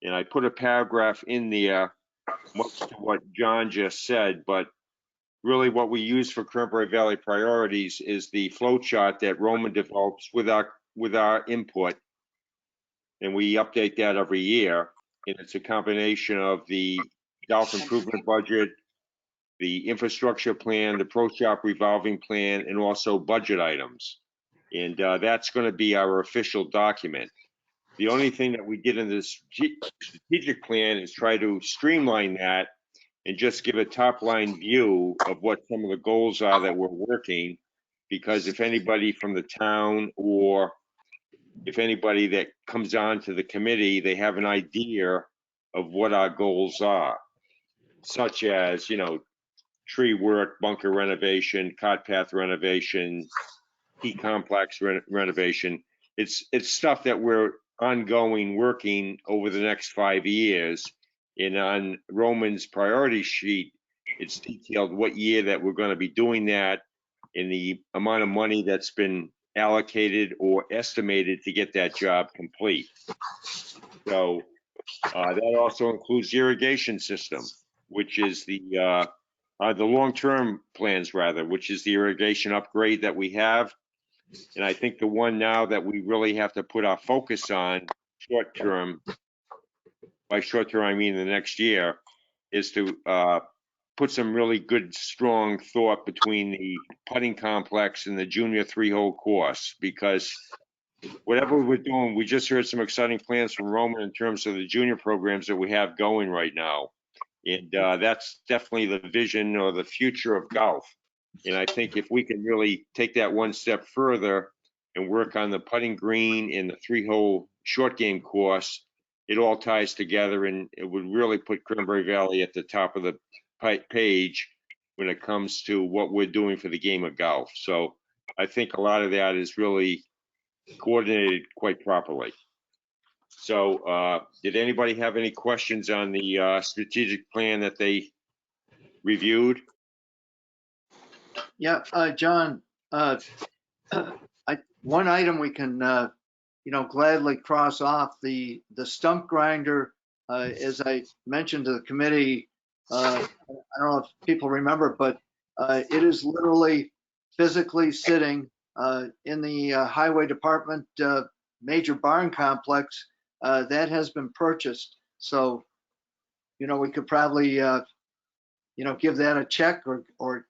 And I put a paragraph in there, much to what John just said, but really what we use for Cranberry Valley priorities is the flow chart that Roman develops with our input. And we update that every year. And it's a combination of the golf improvement budget, the infrastructure plan, the pro shop revolving plan, and also budget items. And that's going to be our official document. The only thing that we did in this strategic plan is try to streamline that and just give a top line view of what some of the goals are that we're working. Because if anybody from the town, or if anybody that comes on to the committee, they have an idea of what our goals are, such as, tree work, bunker renovation, cart path renovation, heat complex renovation. It's stuff that we're ongoing working over the next 5 years. And on Roman's priority sheet, it's detailed what year that we're going to be doing that, and the amount of money that's been allocated or estimated to get that job complete. So that also includes the irrigation system, which is the long-term plans, rather, which is the irrigation upgrade that we have. And I think the one now that we really have to put our focus on short-term, by short-term I mean the next year, is to put some really good, strong thought between the putting complex and the junior 3-hole course, because whatever we're doing, we just heard some exciting plans from Roman in terms of the junior programs that we have going right now. And that's definitely the vision or the future of golf. And I think if we can really take that one step further and work on the putting green and the 3-hole short game course, it all ties together, and it would really put Cranberry Valley at the top of the page when it comes to what we're doing for the game of golf. So I think a lot of that is really coordinated quite properly. So did anybody have any questions on the strategic plan that they reviewed? Yeah, John, one item we can, gladly cross off, the stump grinder, as I mentioned to the committee, I don't know if people remember, but it is literally physically sitting in the highway department major barn complex that has been purchased. So, we could probably, give that a check or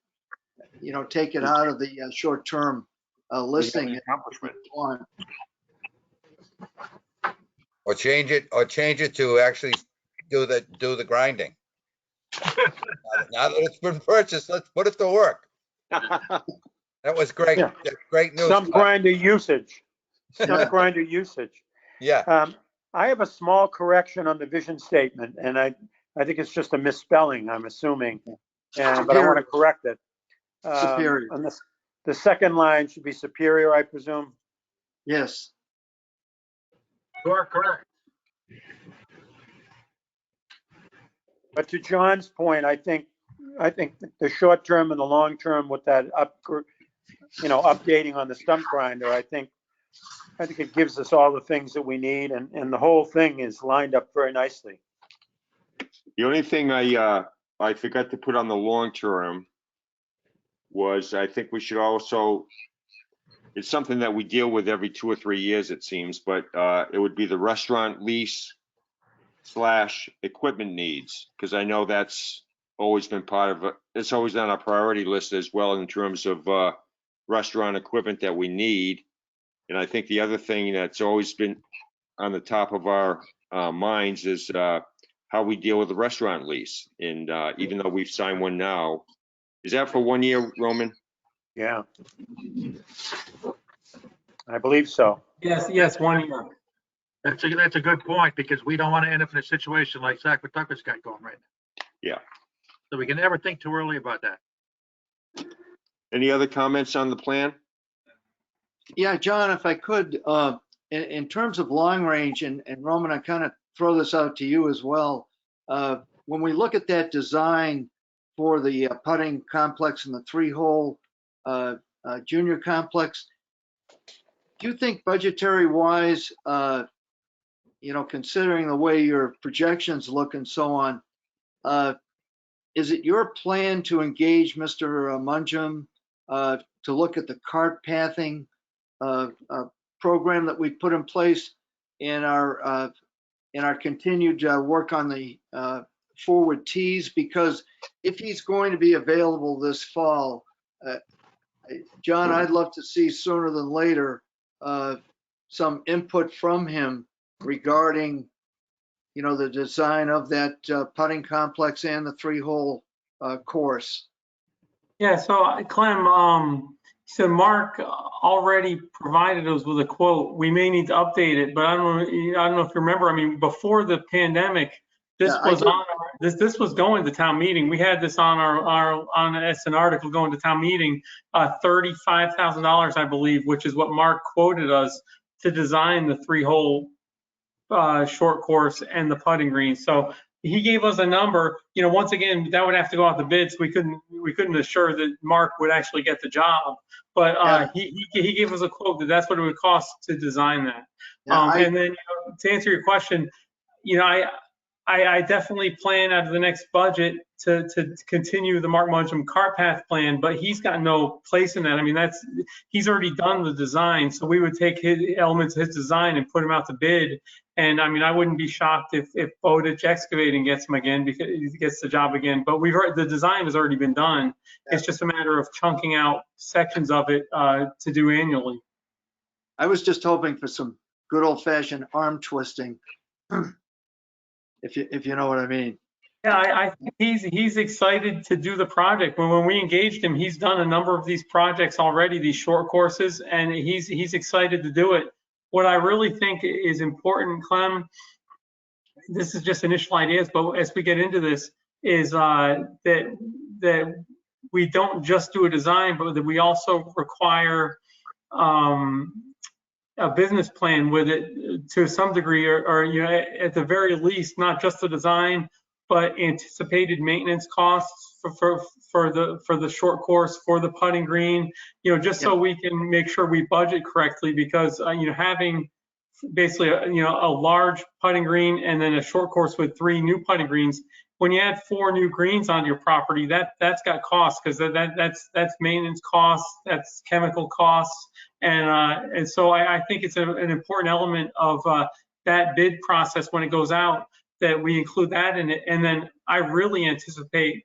take it out of the short-term listing. Or change it to actually do the grinding. Now that it's been purchased, let's put it to work. That was great. Yeah. That's great news. Stump Scott. grinder usage. Yeah. Stump grinder usage. Yeah, I have a small correction on the vision statement, and I think it's just a misspelling, I'm assuming, but I want to correct it. Superior. On the second line should be superior, I presume. Yes. You are correct. But to John's point, I think the short term and the long term with that updating on the stump grinder, I think it gives us all the things that we need, and the whole thing is lined up very nicely. The only thing I forgot to put on the long term was I think we should also, it's something that we deal with every 2 or 3 years, it seems, but it would be the restaurant lease / equipment needs, because I know that's always been part of it. It's always on our priority list as well in terms of restaurant equipment that we need. And I think the other thing that's always been on the top of our minds is how we deal with the restaurant lease. And even though we've signed one now, is that for 1 year, Roman? Yeah. I believe so. Yes, 1 year. That's a good point, because we don't want to end up in a situation like Zach Pawtucka's got going right now. Yeah. So we can never think too early about that. Any other comments on the plan? Yeah, John, if I could, in terms of long range, and Roman, I kind of throw this out to you as well. When we look at that design for the putting complex and the 3-hole junior complex, do you think budgetary wise, considering the way your projections look and so on, is it your plan to engage Mr. Munjum to look at the cart pathing program that we put in place in our continued work on the forward tees? Because if he's going to be available this fall, John, I'd love to see sooner than later some input from him regarding, the design of that putting complex and the 3-hole course. Yeah, so Clem, so Mark already provided us with a quote. We may need to update it, but I don't know if you remember. I mean, before the pandemic, this was going to town meeting. We had this on as an article going to town meeting, $35,000, I believe, which is what Mark quoted us to design the 3-hole short course and the putting green. So he gave us a number. Once again, that would have to go out the bids. We couldn't assure that Mark would actually get the job, but he gave us a quote that's what it would cost to design that. And then to answer your question, I definitely plan out of the next budget to continue the Mark Mudgem cart path plan, but he's got no place in that. I mean, he's already done the design, so we would take his elements of his design and put them out to bid. And I mean, I wouldn't be shocked if Bowditch Excavating gets him again, because he gets the job again. But the design has already been done. It's just a matter of chunking out sections of it to do annually. I was just hoping for some good old fashioned arm twisting, if you know what I mean. Yeah, I think he's excited to do the project. When we engaged him, he's done a number of these projects already, these short courses, and he's excited to do it. What I really think is important, Clem, this is just initial ideas, but as we get into this, is that we don't just do a design, but that we also require a business plan with it to some degree, or you know, at the very least, not just the design, but anticipated maintenance costs for the short course, for the putting green, you know, just so we can make sure we budget correctly, because you know, having basically a large putting green and then a short course with 3 new putting greens, when you add 4 new greens on your property, that's got costs, because that's maintenance costs, that's chemical costs, and so I think it's an important element of that bid process when it goes out, that we include that in it. And then I really anticipate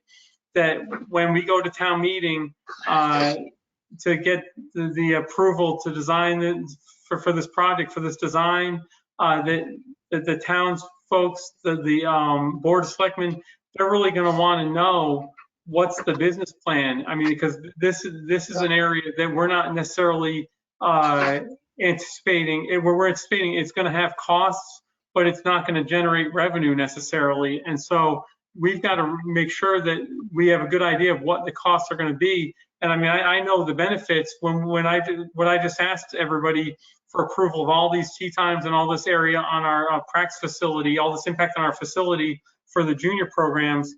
that when we go to town meeting to get the approval to design for this project, for this design, that the town's folks, the board of selectmen, they're really going to want to know what's the business plan. I mean, because this is an area that we're not necessarily anticipating. We're anticipating it's going to have costs, but it's not going to generate revenue necessarily. And so we've got to make sure that we have a good idea of what the costs are going to be. And I mean, I know the benefits when I did what I just asked everybody for approval of all these tee times and all this area on our practice facility, all this impact on our facility for the junior programs.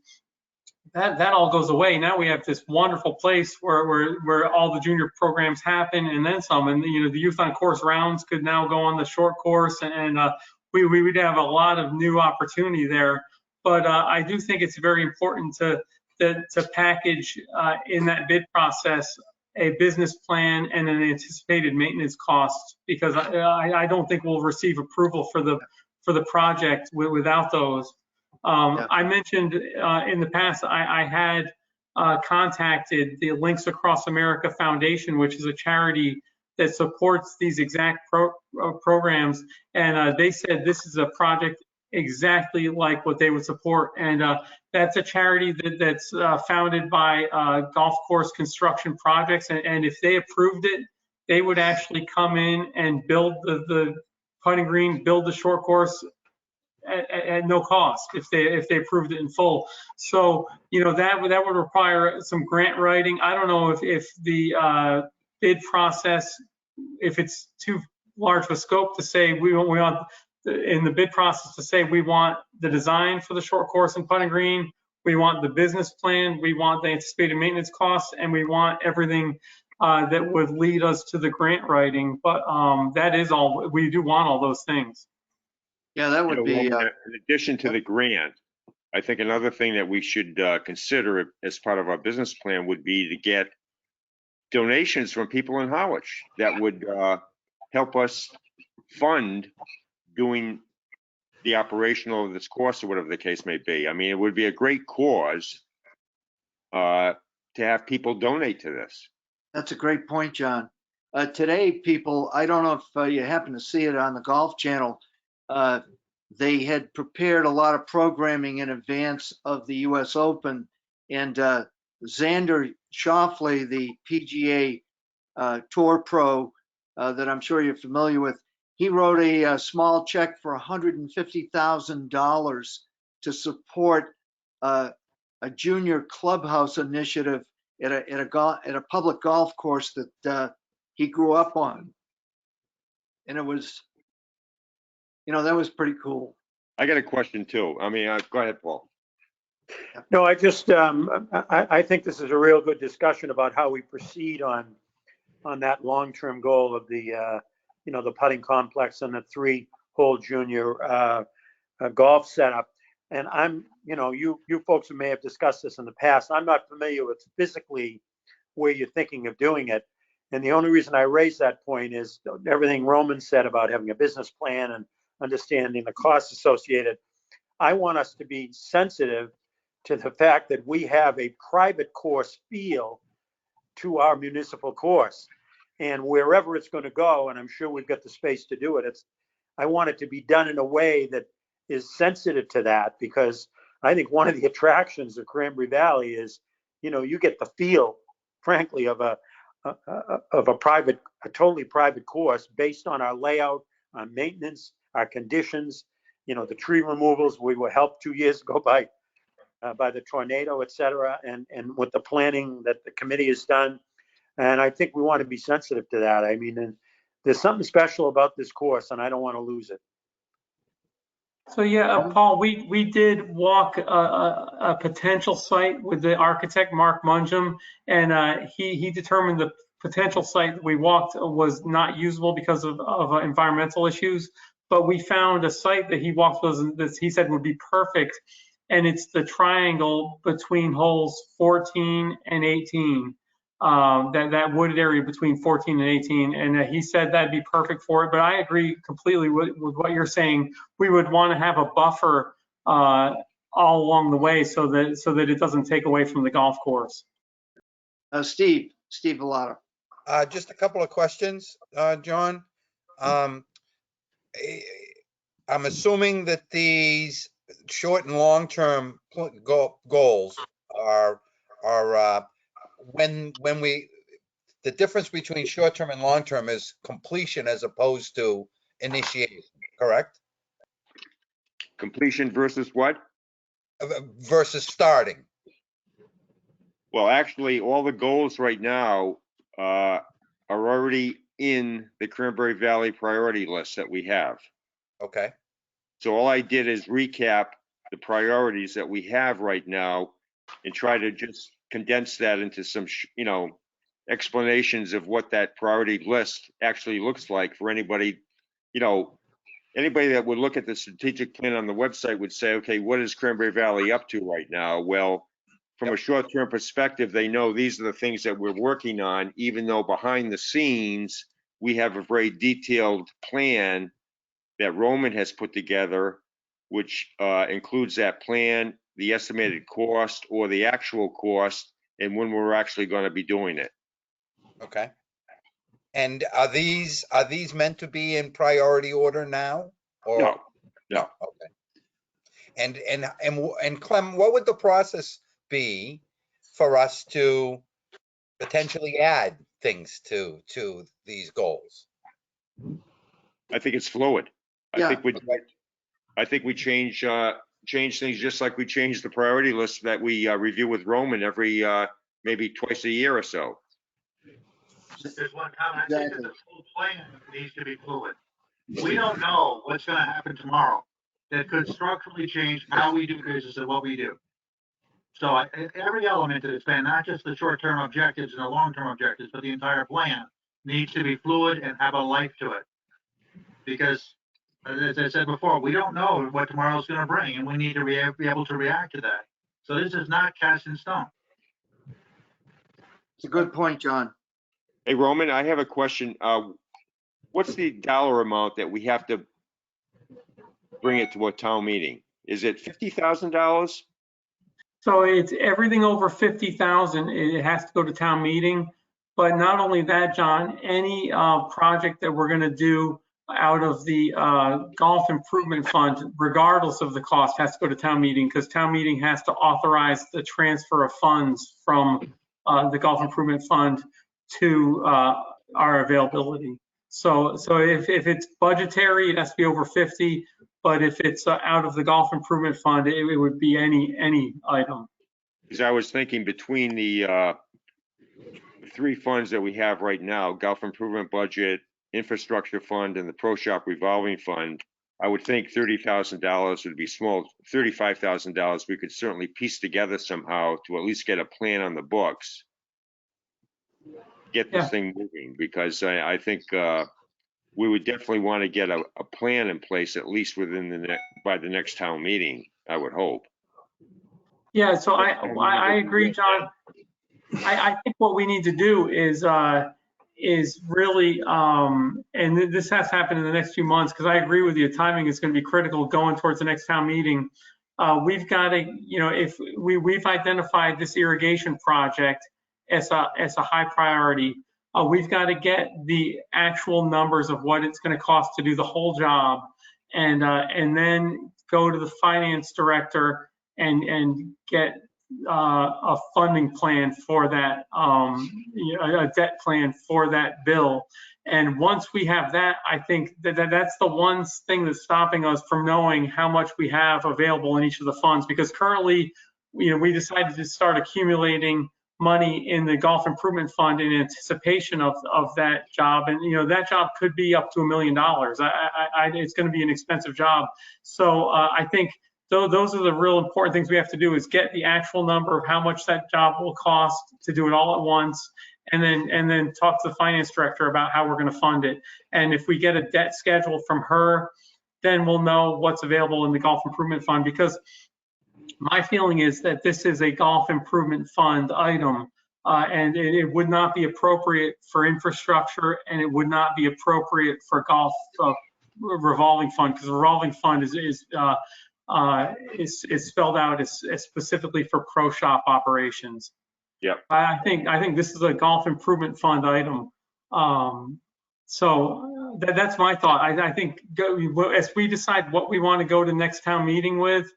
That all goes away. Now we have this wonderful place where all the junior programs happen, and then some. And you know, the youth on course rounds could now go on the short course, and we would have a lot of new opportunity there. But I do think it's very important to package in that bid process a business plan and an anticipated maintenance cost, because I don't think we'll receive approval for the project without those. I mentioned in the past I had contacted the Links Across America Foundation, which is a charity that supports these exact programs, and they said this is a project exactly like what they would support. And that's a charity that's founded by golf course construction projects, and if they approved it, they would actually come in and build the putting green, build the short course at no cost if they approved it in full. So you know, that would require some grant writing. I don't know if the bid process, if it's too large of a scope to say we want in the bid process to say we want the design for the short course and putting green, we want the business plan, we want the anticipated maintenance costs, and we want everything that would lead us to the grant writing. But that is all, we do want all those things. Yeah, that would be. In addition to the grant, I think another thing that we should consider as part of our business plan would be to get donations from people in Harwich that would help us fund doing the operational of this course, or whatever the case may be. I mean, it would be a great cause to have people donate to this. That's a great point, John. Today, people, I don't know if you happen to see it on the Golf Channel, they had prepared a lot of programming in advance of the US Open, and Xander Schauffele, the PGA Tour Pro that I'm sure you're familiar with, he wrote a small check for $150,000 to support a junior clubhouse initiative at a public golf course that he grew up on, and it was, you know, that was pretty cool. I got a question too. I mean, go ahead, Paul. No, I just, I think this is a real good discussion about how we proceed on that long-term goal of the, you know, the putting complex and the 3-hole junior golf setup. And I'm, you folks may have discussed this in the past. I'm not familiar with physically where you're thinking of doing it. And the only reason I raise that point is everything Roman said about having a business plan and understanding the costs associated. I want us to be sensitive to the fact that we have a private course feel to our municipal course. And wherever it's going to go, and I'm sure we've got the space to do it, I want it to be done in a way that is sensitive to that, because I think one of the attractions of Cranberry Valley is, you get the feel, frankly, of a totally private course based on our layout, our maintenance, our conditions, the tree removals. We were helped 2 years ago by the tornado, et cetera, and with the planning that the committee has done. And I think we want to be sensitive to that. I mean, and there's something special about this course, and I don't want to lose it. So yeah, Paul, we did walk a potential site with the architect, Mark Mungem, and he determined the potential site that we walked was not usable because of environmental issues. But we found a site that he walked that he said would be perfect, and it's the triangle between holes 14 and 18. That wooded area between 14 and 18, and he said that'd be perfect for it. But I agree completely with what you're saying. We would want to have a buffer all along the way so that it doesn't take away from the golf course. Steve Villado. Just a couple of questions, John. I'm assuming that these short and long-term goals are when the difference between short-term and long-term is completion as opposed to initiation, correct? Completion versus what? Versus starting. Well, actually, all the goals right now are already in the Cranberry Valley priority list that we have. Okay. So all I did is recap the priorities that we have right now and try to just condense that into some, explanations of what that priority list actually looks like for anybody. Anybody that would look at the strategic plan on the website would say, okay, what is Cranberry Valley up to right now? Well, from a short-term perspective, they know these are the things that we're working on, even though behind the scenes, we have a very detailed plan that Roman has put together, which includes that plan, the estimated cost or the actual cost, and when we're actually going to be doing it. Okay. And are these meant to be in priority order now? Or No. Okay. And Clem, what would the process be for us to potentially add things to these goals? I think it's fluid. Yeah. I think we change things just like we change the priority list that we review with Roman every maybe twice a year or so. There's one comment. I think that the full plan needs to be fluid. We don't know what's going to happen tomorrow. That could structurally change how we do business and what we do. So every element of this plan, not just the short-term objectives and the long-term objectives, but the entire plan needs to be fluid and have a life to it. Because, as I said before, we don't know what tomorrow's going to bring, and we need to be able to react to that. So this is not cast in stone. It's a good point, John. Hey, Roman, I have a question. What's the dollar amount that we have to bring it to a town meeting? Is it $50,000? So it's everything over 50,000. It has to go to town meeting. But not only that, John, any project that we're going to do out of the golf improvement fund, regardless of the cost, has to go to town meeting, because town meeting has to authorize the transfer of funds from the golf improvement fund to our availability. So if it's budgetary, it has to be over 50. But if it's out of the golf improvement fund, it would be any item. Because I was thinking between the three funds that we have right now, golf improvement budget, infrastructure fund, and the pro shop revolving fund, I would think $30,000 would be small. $35,000 we could certainly piece together somehow to at least get a plan on the books, get this thing moving, because I think we would definitely want to get a plan in place at least by the next town meeting. I would hope. Yeah, so I agree, John. I think what we need to do is really, and this has to happen in the next few months, because I agree with you, timing is going to be critical going towards the next town meeting. We've got to, if we've identified this irrigation project as a high priority, we've got to get the actual numbers of what it's going to cost to do the whole job, and then go to the finance director and get a funding plan for that, a debt plan for that bill. And once we have that, I think that's the one thing that's stopping us from knowing how much we have available in each of the funds. Because currently, we decided to start accumulating money in the golf improvement fund in anticipation of that job. And, that job could be up to $1 million. It's going to be an expensive job. So I think those are the real important things we have to do, is get the actual number of how much that job will cost to do it all at once, and then talk to the finance director about how we're going to fund it. And if we get a debt schedule from her, then we'll know what's available in the golf improvement fund, because my feeling is that this is a golf improvement fund item, and it would not be appropriate for infrastructure, and it would not be appropriate for golf revolving fund, because the revolving fund is spelled out as specifically for pro shop operations. Yeah. I think this is a golf improvement fund item. So that's my thought. I think as we decide what we want to go to next town meeting with,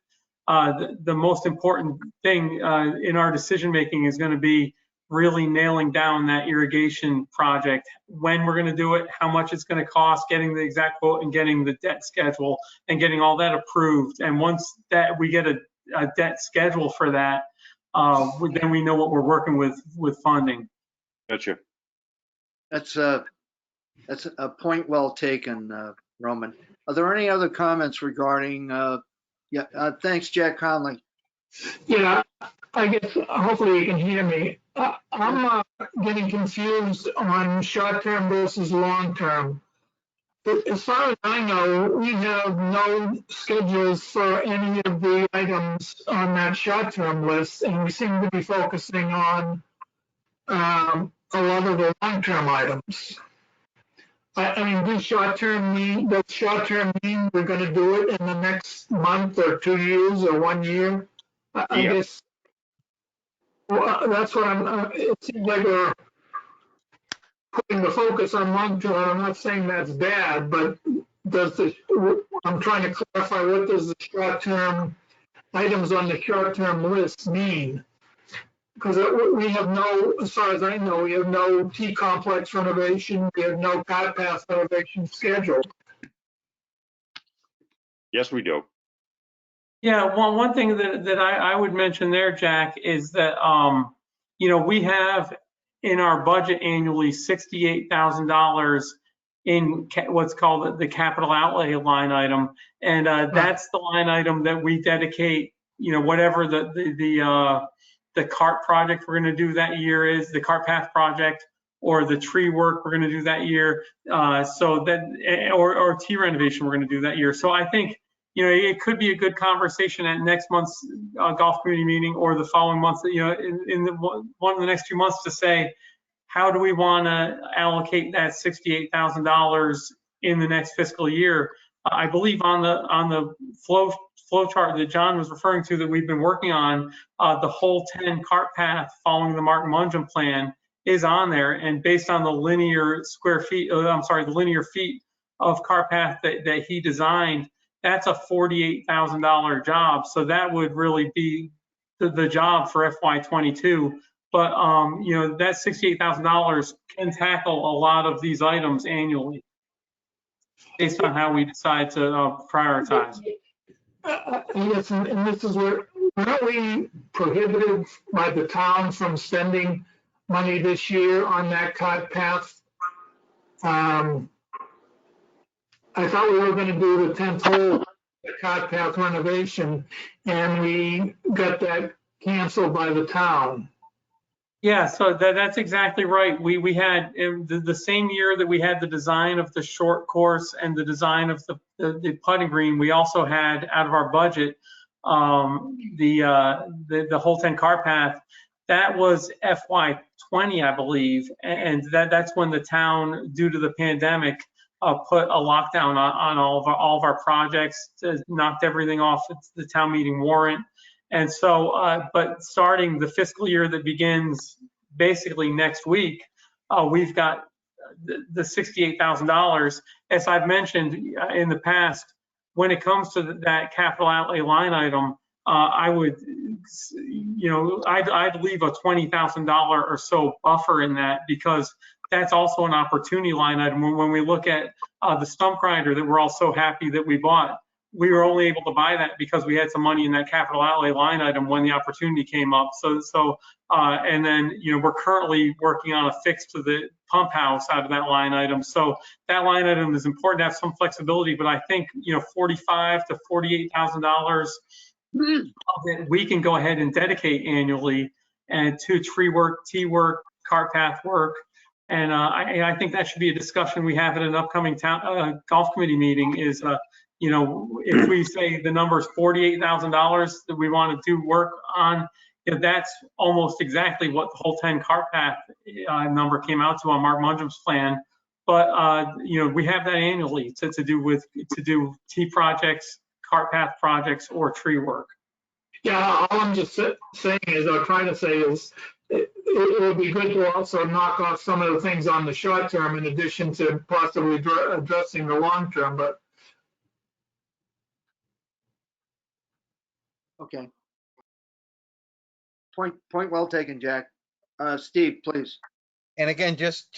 the most important thing in our decision making is going to be really nailing down that irrigation project, when we're going to do it, how much it's going to cost, getting the exact quote, and getting the debt schedule, and getting all that approved. And once that we get a debt schedule for that, then we know what we're working with funding. Gotcha. That's a point well taken, Roman. Are there any other comments regarding, thanks, Jack Conley. Yeah, I guess hopefully you can hear me. I'm getting confused on short-term versus long-term. As far as I know, we have no schedules for any of the items on that short-term list, and we seem to be focusing on a lot of the long-term items. I mean, does short-term mean we're going to do it in the next month or 2 years or 1 year? I guess that's what it seems like we're putting the focus on long-term. I'm not saying that's bad, but I'm trying to clarify, what does the short-term items on the short-term list mean? Because we have no, as far as I know, we have no T-complex renovation, we have no cart path renovation scheduled. Yes, we do. Yeah, one thing that I would mention there, Jack, is that we have in our budget annually $68,000 in what's called the capital outlay line item, and that's the line item that we dedicate, whatever the cart project we're going to do that year is, the cart path project, or the tree work we're going to do that year, or T renovation we're going to do that year. So I think, it could be a good conversation at next month's golf community meeting, or the following months, in one of the next 2 months, to say, how do we want to allocate that $68,000 in the next fiscal year? I believe on the flow chart that John was referring to, that we've been working on, the whole 10 cart path following the Martin Mungem plan is on there, and based on the linear feet of cart path that he designed, that's a $48,000 job. So that would really be the job for FY22. But that $68,000 can tackle a lot of these items annually, based on how we decide to prioritize. I guess, and this is where, aren't we prohibited by the town from spending money this year on that cart path? I thought we were going to do the 10th hole, the cart path renovation, and we got that canceled by the town. Yeah, so that's exactly right. We had the same year that we had the design of the short course and the design of the putting green, we also had, out of our budget, the whole 10 cart path, that was FY20, I believe. And that's when the town, due to the pandemic, put a lockdown on all of our projects, knocked everything off the town meeting warrant. And so, but starting the fiscal year that begins basically next week, we've got the $68,000. As I've mentioned in the past, when it comes to that capital outlay line item, I would, I'd leave a $20,000 or so buffer in that, because that's also an opportunity line item. When we look at the stump grinder that we're all so happy that we bought, we were only able to buy that because we had some money in that capital outlay line item when the opportunity came up. And then, we're currently working on a fix to the pump house out of that line item. So that line item is important to have some flexibility, but I think, $45,000 to $48,000 that we can go ahead and dedicate annually and to tree work, T work, cart path work. And I think that should be a discussion we have at an upcoming town golf committee meeting is, if we say the number is $48,000 that we want to do work on, that's almost exactly what the whole 10 cart path number came out to on Mark Mundrum's plan. But, we have that annually to do T projects, cart path projects, or tree work. Yeah, all I'm just saying is, I'm trying to say is, it would be good to also knock off some of the things on the short term in addition to possibly addressing the long term, but. Okay. Point well taken, Jack. Steve, please. And again, just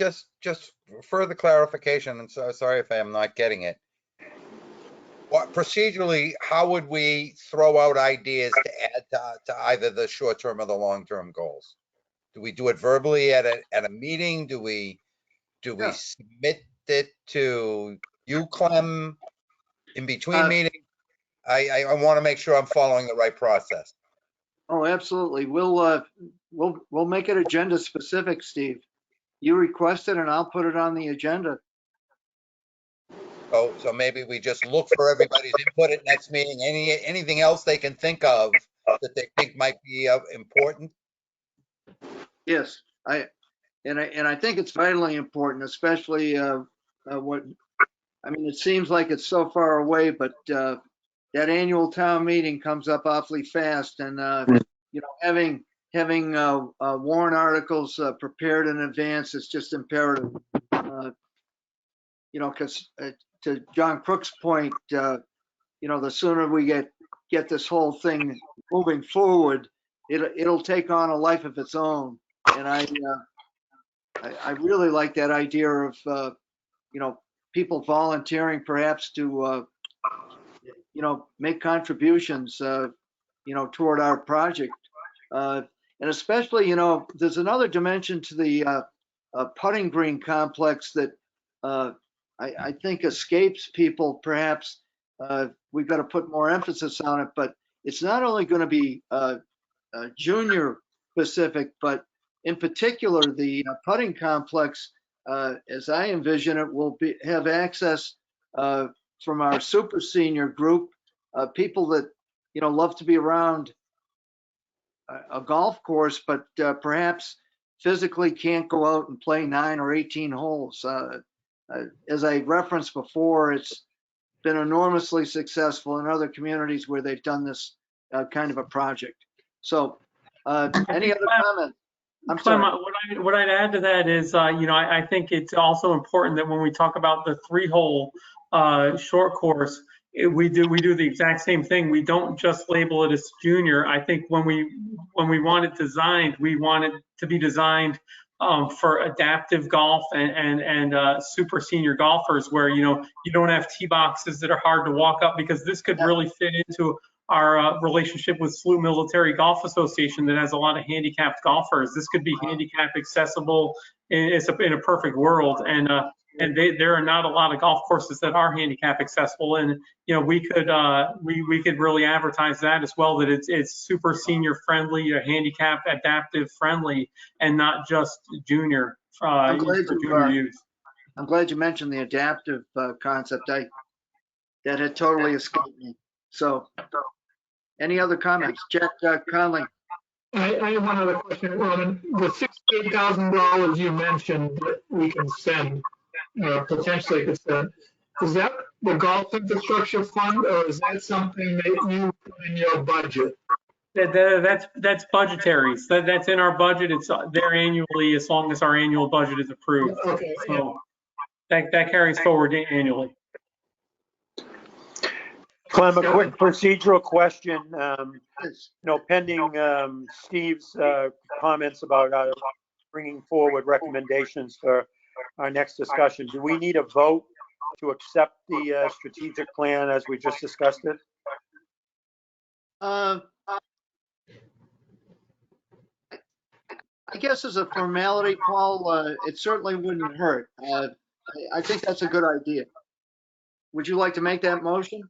further clarification, and so sorry if I am not getting it. What procedurally, how would we throw out ideas to add to either the short-term or the long-term goals? Do we do it verbally at a meeting? Do we submit it to you, Clem, in between meetings? I want to make sure I'm following the right process. Oh, absolutely. We'll make it agenda specific, Steve. You request it and I'll put it on the agenda. So maybe we just look for everybody's input at next meeting. Anything else they can think of that they think might be important? Yes, I think it's vitally important, especially it seems like it's so far away, but that annual town meeting comes up awfully fast, and having warrant articles prepared in advance is just imperative. Because to John Crook's point, the sooner we get this whole thing moving forward, it'll take on a life of its own. And I really like that idea of people volunteering perhaps to make contributions toward our project, and especially there's another dimension to the putting green complex that I think escapes people. Perhaps we've got to put more emphasis on it, but it's not only going to be junior specific, but in particular, the putting complex, as I envision it, will have access from our super senior group, people that love to be around a golf course, but perhaps physically can't go out and play 9 or 18 holes. As I referenced before, it's been enormously successful in other communities where they've done this kind of a project. So, any other comments? I'm sorry. What I'd add to that is, I think it's also important that when we talk about the 3-hole short course, we do the exact same thing. We don't just label it as junior. I think when we want it designed, we want it to be designed for adaptive golf and super senior golfers, where you don't have tee boxes that are hard to walk up, because this could really fit into our relationship with SLU Military Golf Association that has a lot of handicapped golfers. This could be handicap accessible. It's in a perfect world, and there are not a lot of golf courses that are handicap accessible, and we could really advertise that as well, that it's super senior friendly, or handicap adaptive friendly, and not just junior for junior use. I'm glad you mentioned the adaptive concept. That had totally escaped me. So Any other comments? Jack Conley? I have one other question, Roman. The $68,000 you mentioned that we can spend, potentially could spend, is that the golf infrastructure fund, or is that something that you put in your budget? That's budgetary. So that's in our budget. It's there annually as long as our annual budget is approved. Okay, yeah. So that carries forward annually. Clem, a quick procedural question, Yes. pending Steve's comments about bringing forward recommendations for our next discussion. Do we need a vote to accept the strategic plan as we just discussed it? I guess as a formality, Paul, it certainly wouldn't hurt. I think that's a good idea. Would you like to make that motion?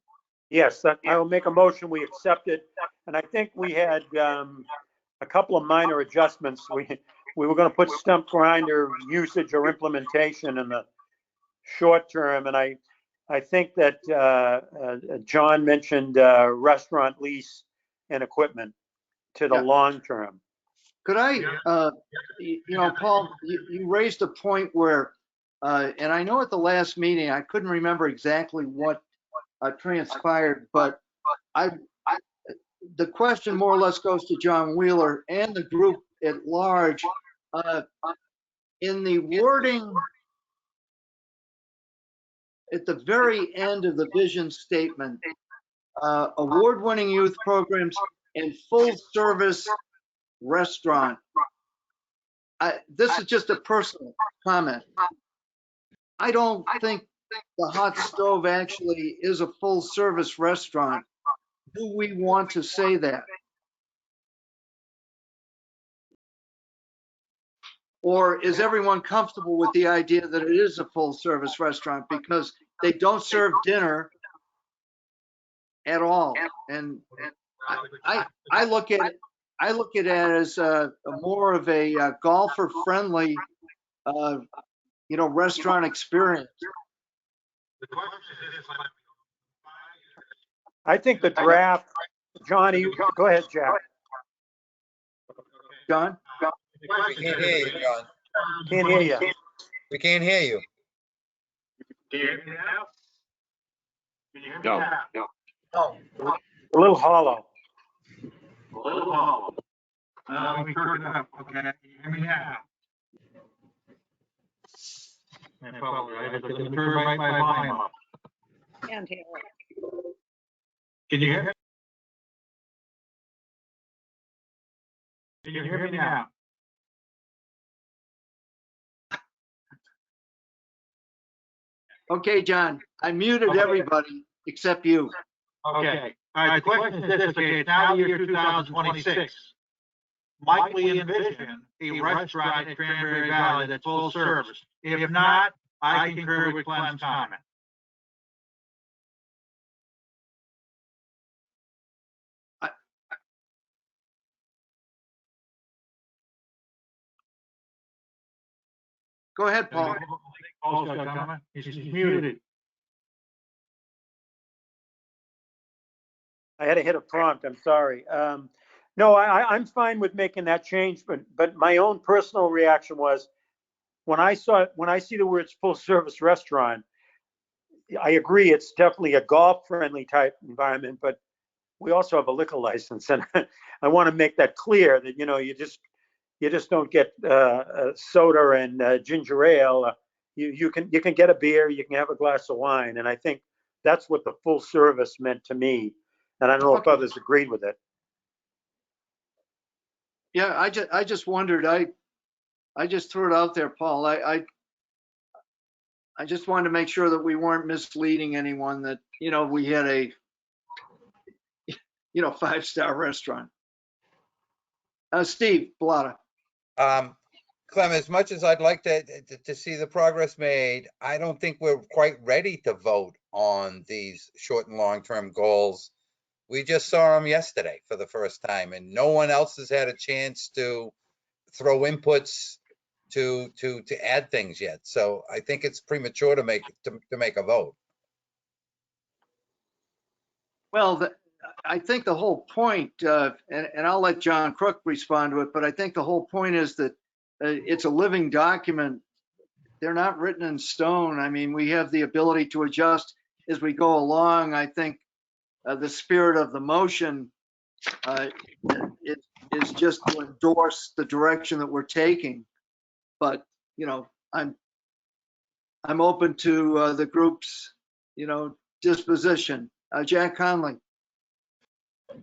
Yes, I will make a motion, we accept it. And I think we had a couple of minor adjustments. We were going to put stump grinder usage or implementation in the short term. And I think that John mentioned restaurant lease and equipment to the Yeah. long term. Could I, Paul, you raised a point where, and I know at the last meeting, I couldn't remember exactly what transpired, but the question more or less goes to John Wheeler and the group at large. In the wording at the very end of the vision statement, award-winning youth programs and full-service restaurant. This is just a personal comment. I don't think the Hot Stove actually is a full-service restaurant. Do we want to say that? Or is everyone comfortable with the idea that it is a full-service restaurant because they don't serve dinner at all? And I look at it as a more of a golfer-friendly, restaurant experience. I think the draft, Johnny, go ahead, Jack. John? We can't hear you, John. Can't hear you. We can't hear you. No. A little hollow. Let me turn it up, okay? Hear me now. I probably, I have to turn my volume up. Can't hear it. Can you hear me? Can you hear me now? Okay, John, I muted everybody except you. Okay, all right, the question is this, okay, it's now the year 2026. Might we envision a restaurant at Cranberry Valley that's full service? If not, I concur with Clem's comment. Go ahead, Paul. Paul's got a comment? He's muted. I had to hit a prompt, I'm sorry. No, I'm fine with making that change, but my own personal reaction was when I see the words full service restaurant, I agree, it's definitely a golf friendly type environment, but we also have a liquor license. And I want to make that clear that, you just don't get soda and ginger ale. You can get a beer, you can have a glass of wine. And I think that's what the full service meant to me. And I don't know if others agreed with it. Yeah, I just wondered. I just threw it out there, Paul. I just wanted to make sure that we weren't misleading anyone, that, we had a, 5-star restaurant. Steve Bellotta. Clem, as much as I'd like to see the progress made, I don't think we're quite ready to vote on these short and long-term goals. We just saw them yesterday for the first time, and no one else has had a chance to throw inputs to add things yet. So I think it's premature to make a vote. Well, I think the whole point, and I'll let John Crook respond to it, but I think the whole point is that it's a living document. They're not written in stone. I mean, we have the ability to adjust as we go along. I think the spirit of the motion is just to endorse the direction that we're taking. But, you know, I'm open to the group's, you know, disposition. Jack Conley.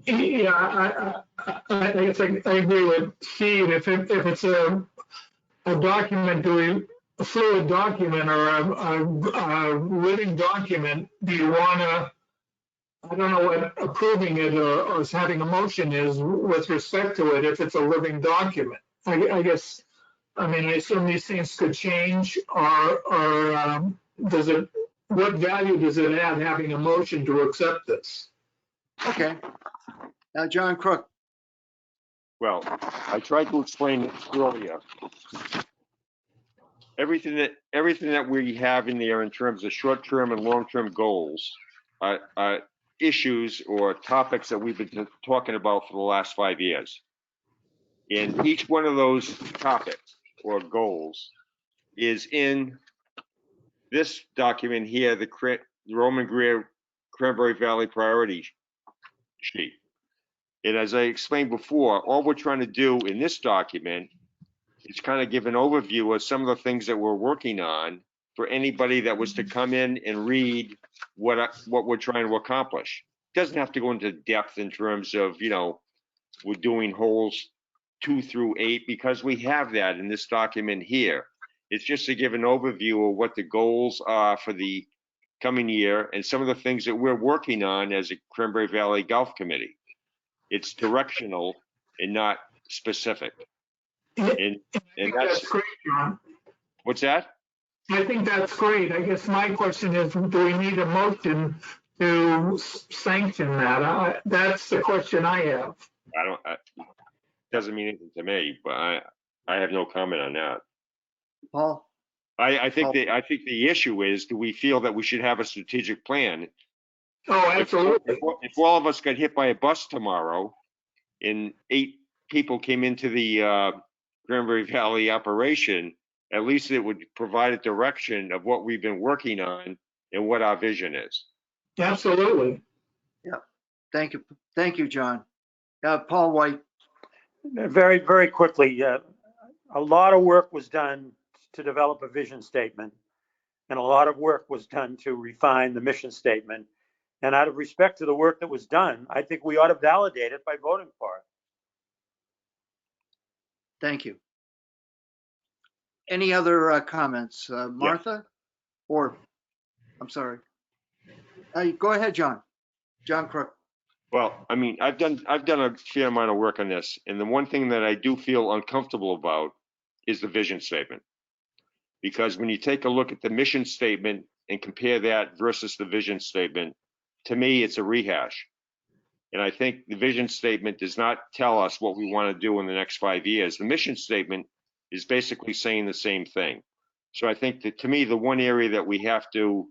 Yeah, I guess I agree with Steve. If it's a document, a fluid document or a living document, do you want to, I don't know what approving it or having a motion is with respect to it if it's a living document. I guess, I mean, I assume these things could change or does it, what value does it add having a motion to accept this? Okay. Now, John Crook. Well, I tried to explain it earlier. Everything that we have in there in terms of short-term and long-term goals are issues or topics that we've been talking about for the last 5 years. And each one of those topics or goals is in this document here, the Roman Greer Cranberry Valley Priority Sheet. And as I explained before, all we're trying to do in this document is kind of give an overview of some of the things that we're working on for anybody that was to come in and read what we're trying to accomplish. It doesn't have to go into depth in terms of, you know, we're doing holes 2 through 8 because we have that in this document here. It's just to give an overview of what the goals are for the coming year and some of the things that we're working on as a Cranberry Valley Golf Committee. It's directional and not specific. And that's great, John. What's that? I think that's great. I guess my question is, do we need a motion to sanction that? That's the question I have. Doesn't mean anything to me, but I have no comment on that. Paul? I think the issue is, do we feel that we should have a strategic plan? Oh, absolutely. If all of us got hit by a bus tomorrow and 8 people came into the Cranberry Valley operation, at least it would provide a direction of what we've been working on and what our vision is. Absolutely. Yeah. Thank you. Thank you, John. Paul White. Very, very quickly, a lot of work was done to develop a vision statement, and a lot of work was done to refine the mission statement. And out of respect to the work that was done, I think we ought to validate it by voting for it. Thank you. Any other comments? Martha? Yes. Or, I'm sorry. Go ahead, John. John Crook. Well, I mean, I've done a fair amount of work on this, and the one thing that I do feel uncomfortable about is the vision statement. Because when you take a look at the mission statement and compare that versus the vision statement, to me, it's a rehash. And I think the vision statement does not tell us what we want to do in the next 5 years. The mission statement is basically saying the same thing. So I think that, to me, the one area that we have to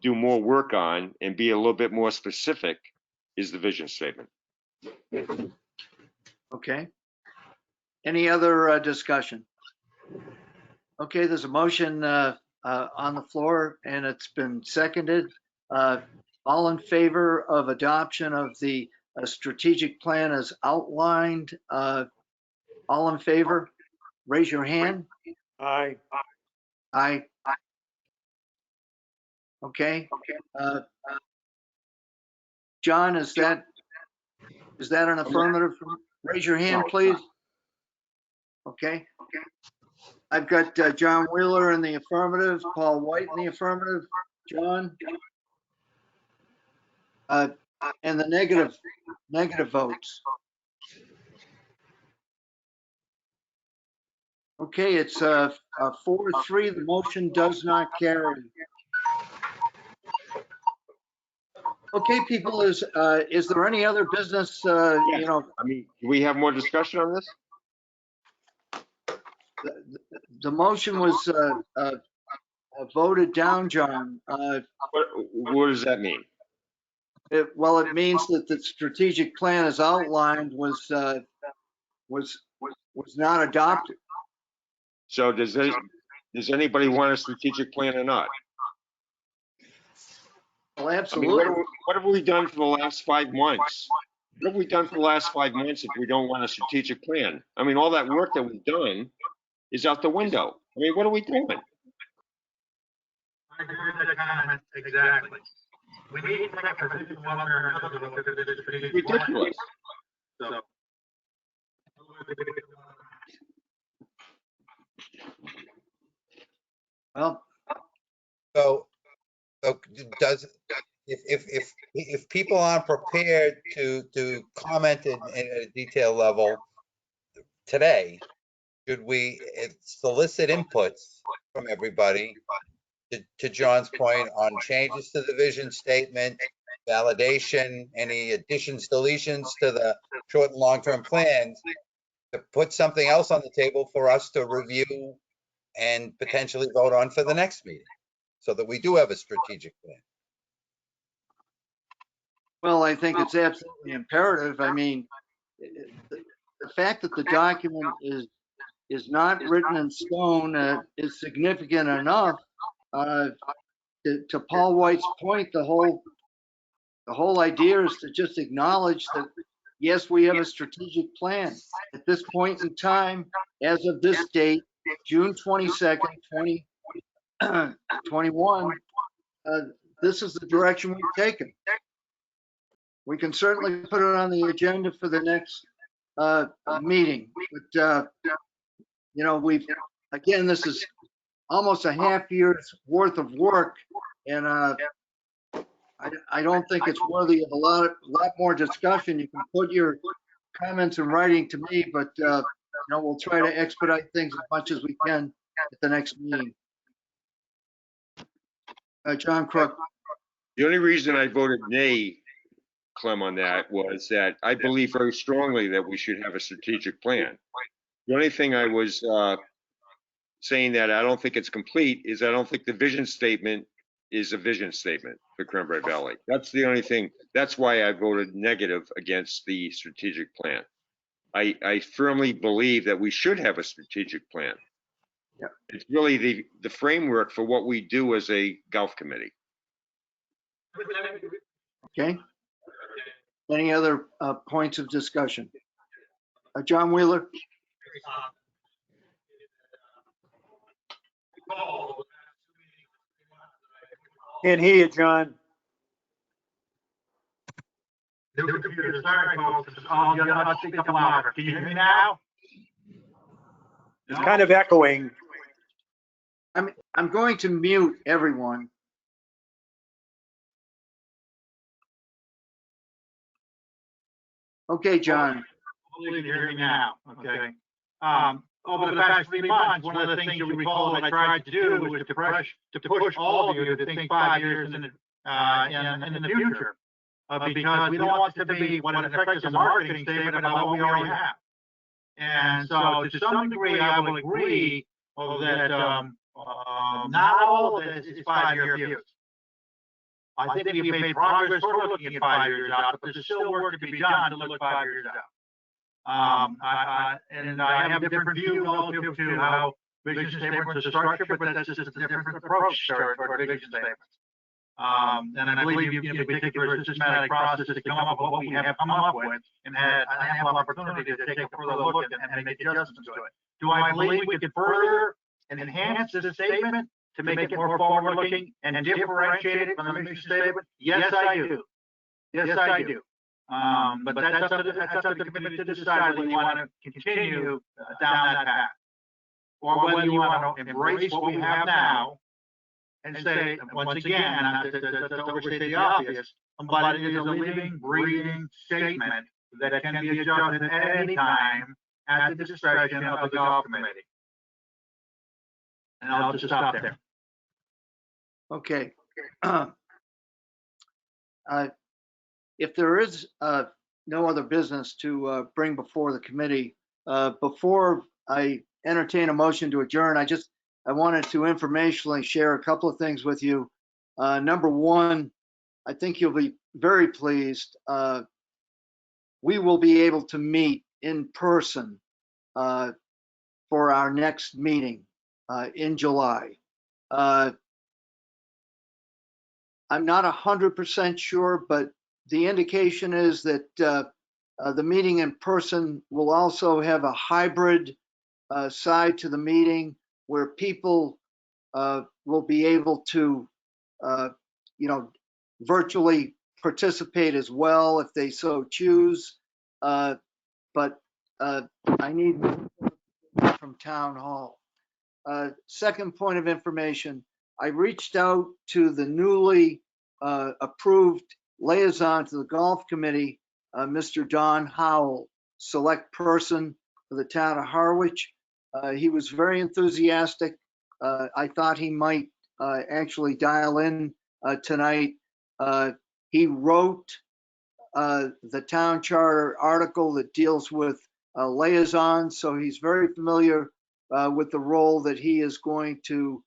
do more work on and be a little bit more specific is the vision statement. Okay. Any other discussion? Okay, there's a motion on the floor and it's been seconded. All in favor of adoption of the strategic plan as outlined? All in favor? Raise your hand. Aye. Aye. Okay. John, is that an affirmative? Raise your hand, please. Okay. I've got John Wheeler in the affirmative, Paul White in the affirmative, John. And the negative votes. Okay, it's 4-3. The motion does not carry. Okay, people, is there any other business? You know, I mean, do we have more discussion on this? The motion was voted down, John. What does that mean? Well, it means that the strategic plan as outlined was not adopted. So does anybody want a strategic plan or not? Well, I mean, absolutely. what have we done for the last 5 months? What have we done for the last 5 months if we don't want a strategic plan? I mean, all that work that we've done is out the window. I mean, what are we doing? I agree with that comment, exactly. We need to make a position one way or another to look at this strategic plan. Ridiculous. So. Well, So if people aren't prepared to comment in a detailed level today, should we solicit inputs from everybody to John's point on changes to the vision statement, validation, any additions, deletions to the short and long-term plans, to put something else on the table for us to review and potentially vote on for the next meeting, so that we do have a strategic plan. well, I think it's absolutely imperative. I mean, the fact that the document is not written in stone is significant enough. To Paul White's point, the whole idea is to just acknowledge that, yes, we have a strategic plan. At this point in time, as of this date, June 22nd, 2021, this is the direction we've taken. We can certainly put it on the agenda for the next meeting, but again, this is almost a half year's worth of work, and I don't think it's worthy of a lot more discussion. You can put your comments in writing to me, but we'll try to expedite things as much as we can at the next meeting. John Crook. The only reason I voted nay, Clem, on that was that I believe very strongly that we should have a strategic plan. The only thing I was saying that I don't think it's complete is I don't think the vision statement is a vision statement for Cranberry Valley. That's the only thing. That's why I voted negative against the strategic plan. I firmly believe that we should have a strategic plan. Yeah. It's really the framework for what we do as a golf committee. Okay. Any other points of discussion? John Wheeler? Can't hear you, John. New computer, sorry, folks. I'll speak up louder. Can you hear me now? It's kind of echoing. I'm going to mute everyone. Okay, John. Hopefully you can hear me now, okay? Over the past 3 months, one of the things you recall that I tried to do was to push all of you to think 5 years in the future. Because we don't want it to be what it affects as a marketing statement about what we already have. And so to some degree, I will agree that not all of this is 5-year views. I think we've made progress toward looking at 5 years out, but there's still work to be done to look 5 years out. And I have a different view relative to how vision statements are structured, but that's just a different approach toward vision statements. And I believe you take it through a systematic process to come up with what we have come up with, and had an ample opportunity to take a further look and make adjustments to it. Do I believe we can further and enhance this statement to make it more forward-looking and differentiate it from the mission statement? Yes, I do. Yes, I do. But that's up to the committee to decide whether you want to continue down that path, or whether you want to embrace what we have now and say, once again, not to overstate the obvious, but it is a living, breathing statement that can be adjusted at any time at the discretion of the golf committee. And I'll just stop there. Okay. If there is no other business to bring before the committee, before I entertain a motion to adjourn, I wanted to informationally share a couple of things with you. Number one, I think you'll be very pleased. We will be able to meet in person for our next meeting in July. I'm not 100% sure, but the indication is that the meeting in person will also have a hybrid side to the meeting where people will be able to, virtually participate as well if they so choose. But I need from Town Hall. Second point of information, I reached out to the newly approved liaison to the golf committee, Mr. Don Howell, select person for the town of Harwich. He was very enthusiastic. I thought he might actually dial in tonight. He wrote the town charter article that deals with liaisons, so he's very familiar with the role that he is going to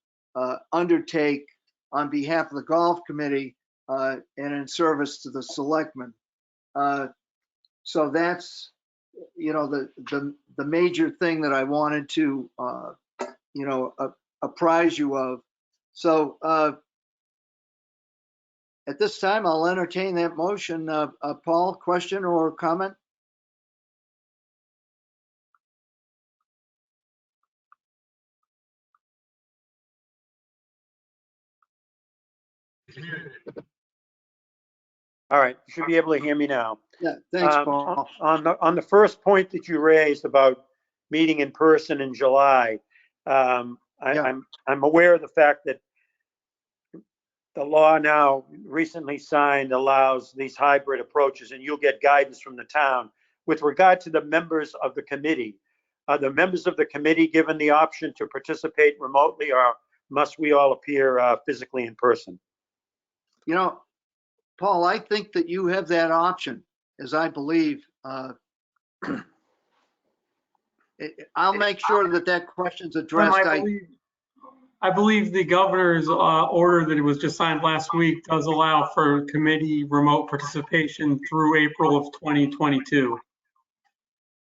undertake on behalf of the golf committee and in service to the selectmen. So that's, the major thing that I wanted to, apprise you of. So at this time, I'll entertain that motion. Paul, question or comment? All right, you should be able to hear me now. Yeah, thanks, Paul. On the first point that you raised about meeting in person in July, I'm aware of the fact that the law now recently signed allows these hybrid approaches, and you'll get guidance from the town. With regard to the members of the committee, are the members of the committee given the option to participate remotely, or must we all appear physically in person? Paul, I think that you have that option, as I believe. I'll make sure that question's addressed. I believe the governor's order that it was just signed last week does allow for committee remote participation through April of 2022.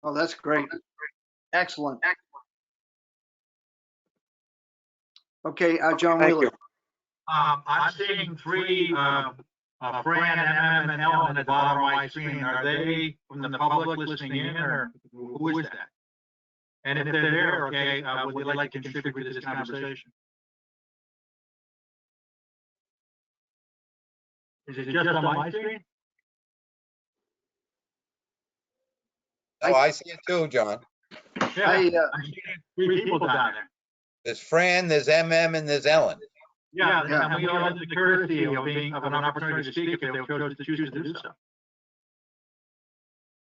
Oh, that's great. Excellent. Okay, John Thank Wheeler. you. I'm seeing three, Fran, MM, and Ellen at the bottom of my screen. Are they from the public listening in, or who is that? And if they're there, okay, would they like to contribute to this conversation? Is it just on my screen? Oh, I see it too, John. Yeah, I'm seeing three people down there. There's Fran, there's MM, and there's Ellen. Yeah, and we all have the courtesy of an opportunity to speak if they chose to do so.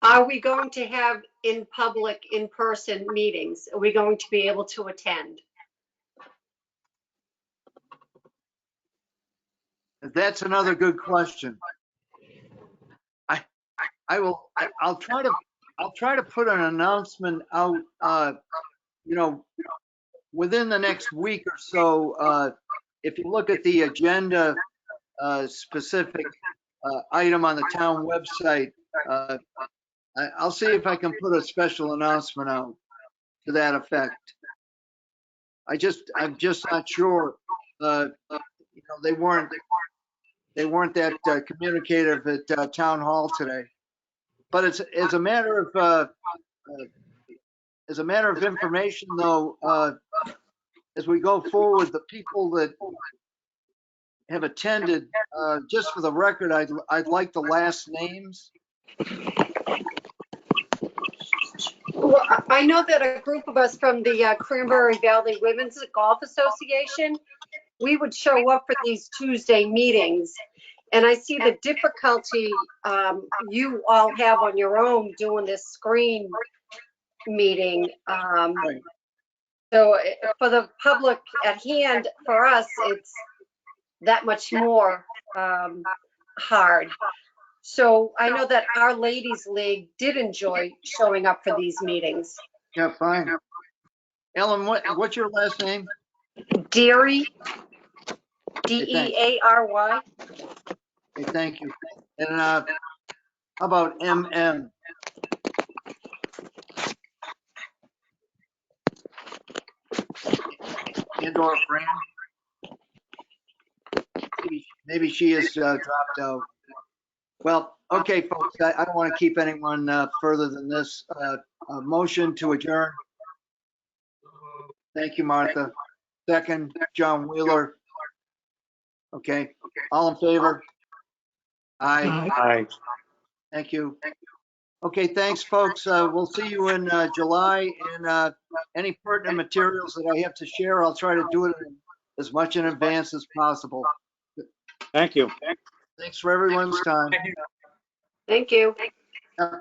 Are we going to have in-person meetings? Are we going to be able to attend? That's another good question. I'll try to put an announcement out, within the next week or so. If you look at the agenda specific item on the town website, I'll see if I can put a special announcement out to that effect. I'm just not sure. They weren't that communicative at town hall today. But as a matter of information, though, as we go forward, the people that have attended, just for the record, I'd like the last names. Well, I know that a group of us from the Cranberry Valley Women's Golf Association, we would show up for these Tuesday meetings. And I see the difficulty you all have on your own doing this screen meeting. So for the public at hand, for us, it's that much more hard. So I know that our Ladies League did enjoy showing up for these meetings. Yeah, fine. Ellen, what's your last name? Deary, D-E-A-R-Y. Okay, thank you. And how about MM? Andor Fran? Maybe she has dropped out. Well, okay, folks, I don't want to keep anyone further than this. A motion to adjourn. Thank you, Martha. Second, John Wheeler. Okay, all in favor? Aye, Aye. thank you. Okay, thanks, folks. We'll see you in July, and any pertinent materials that I have to share, I'll try to do it as much in advance as possible. Thank you. Thanks for everyone's time. Thank you. Yeah.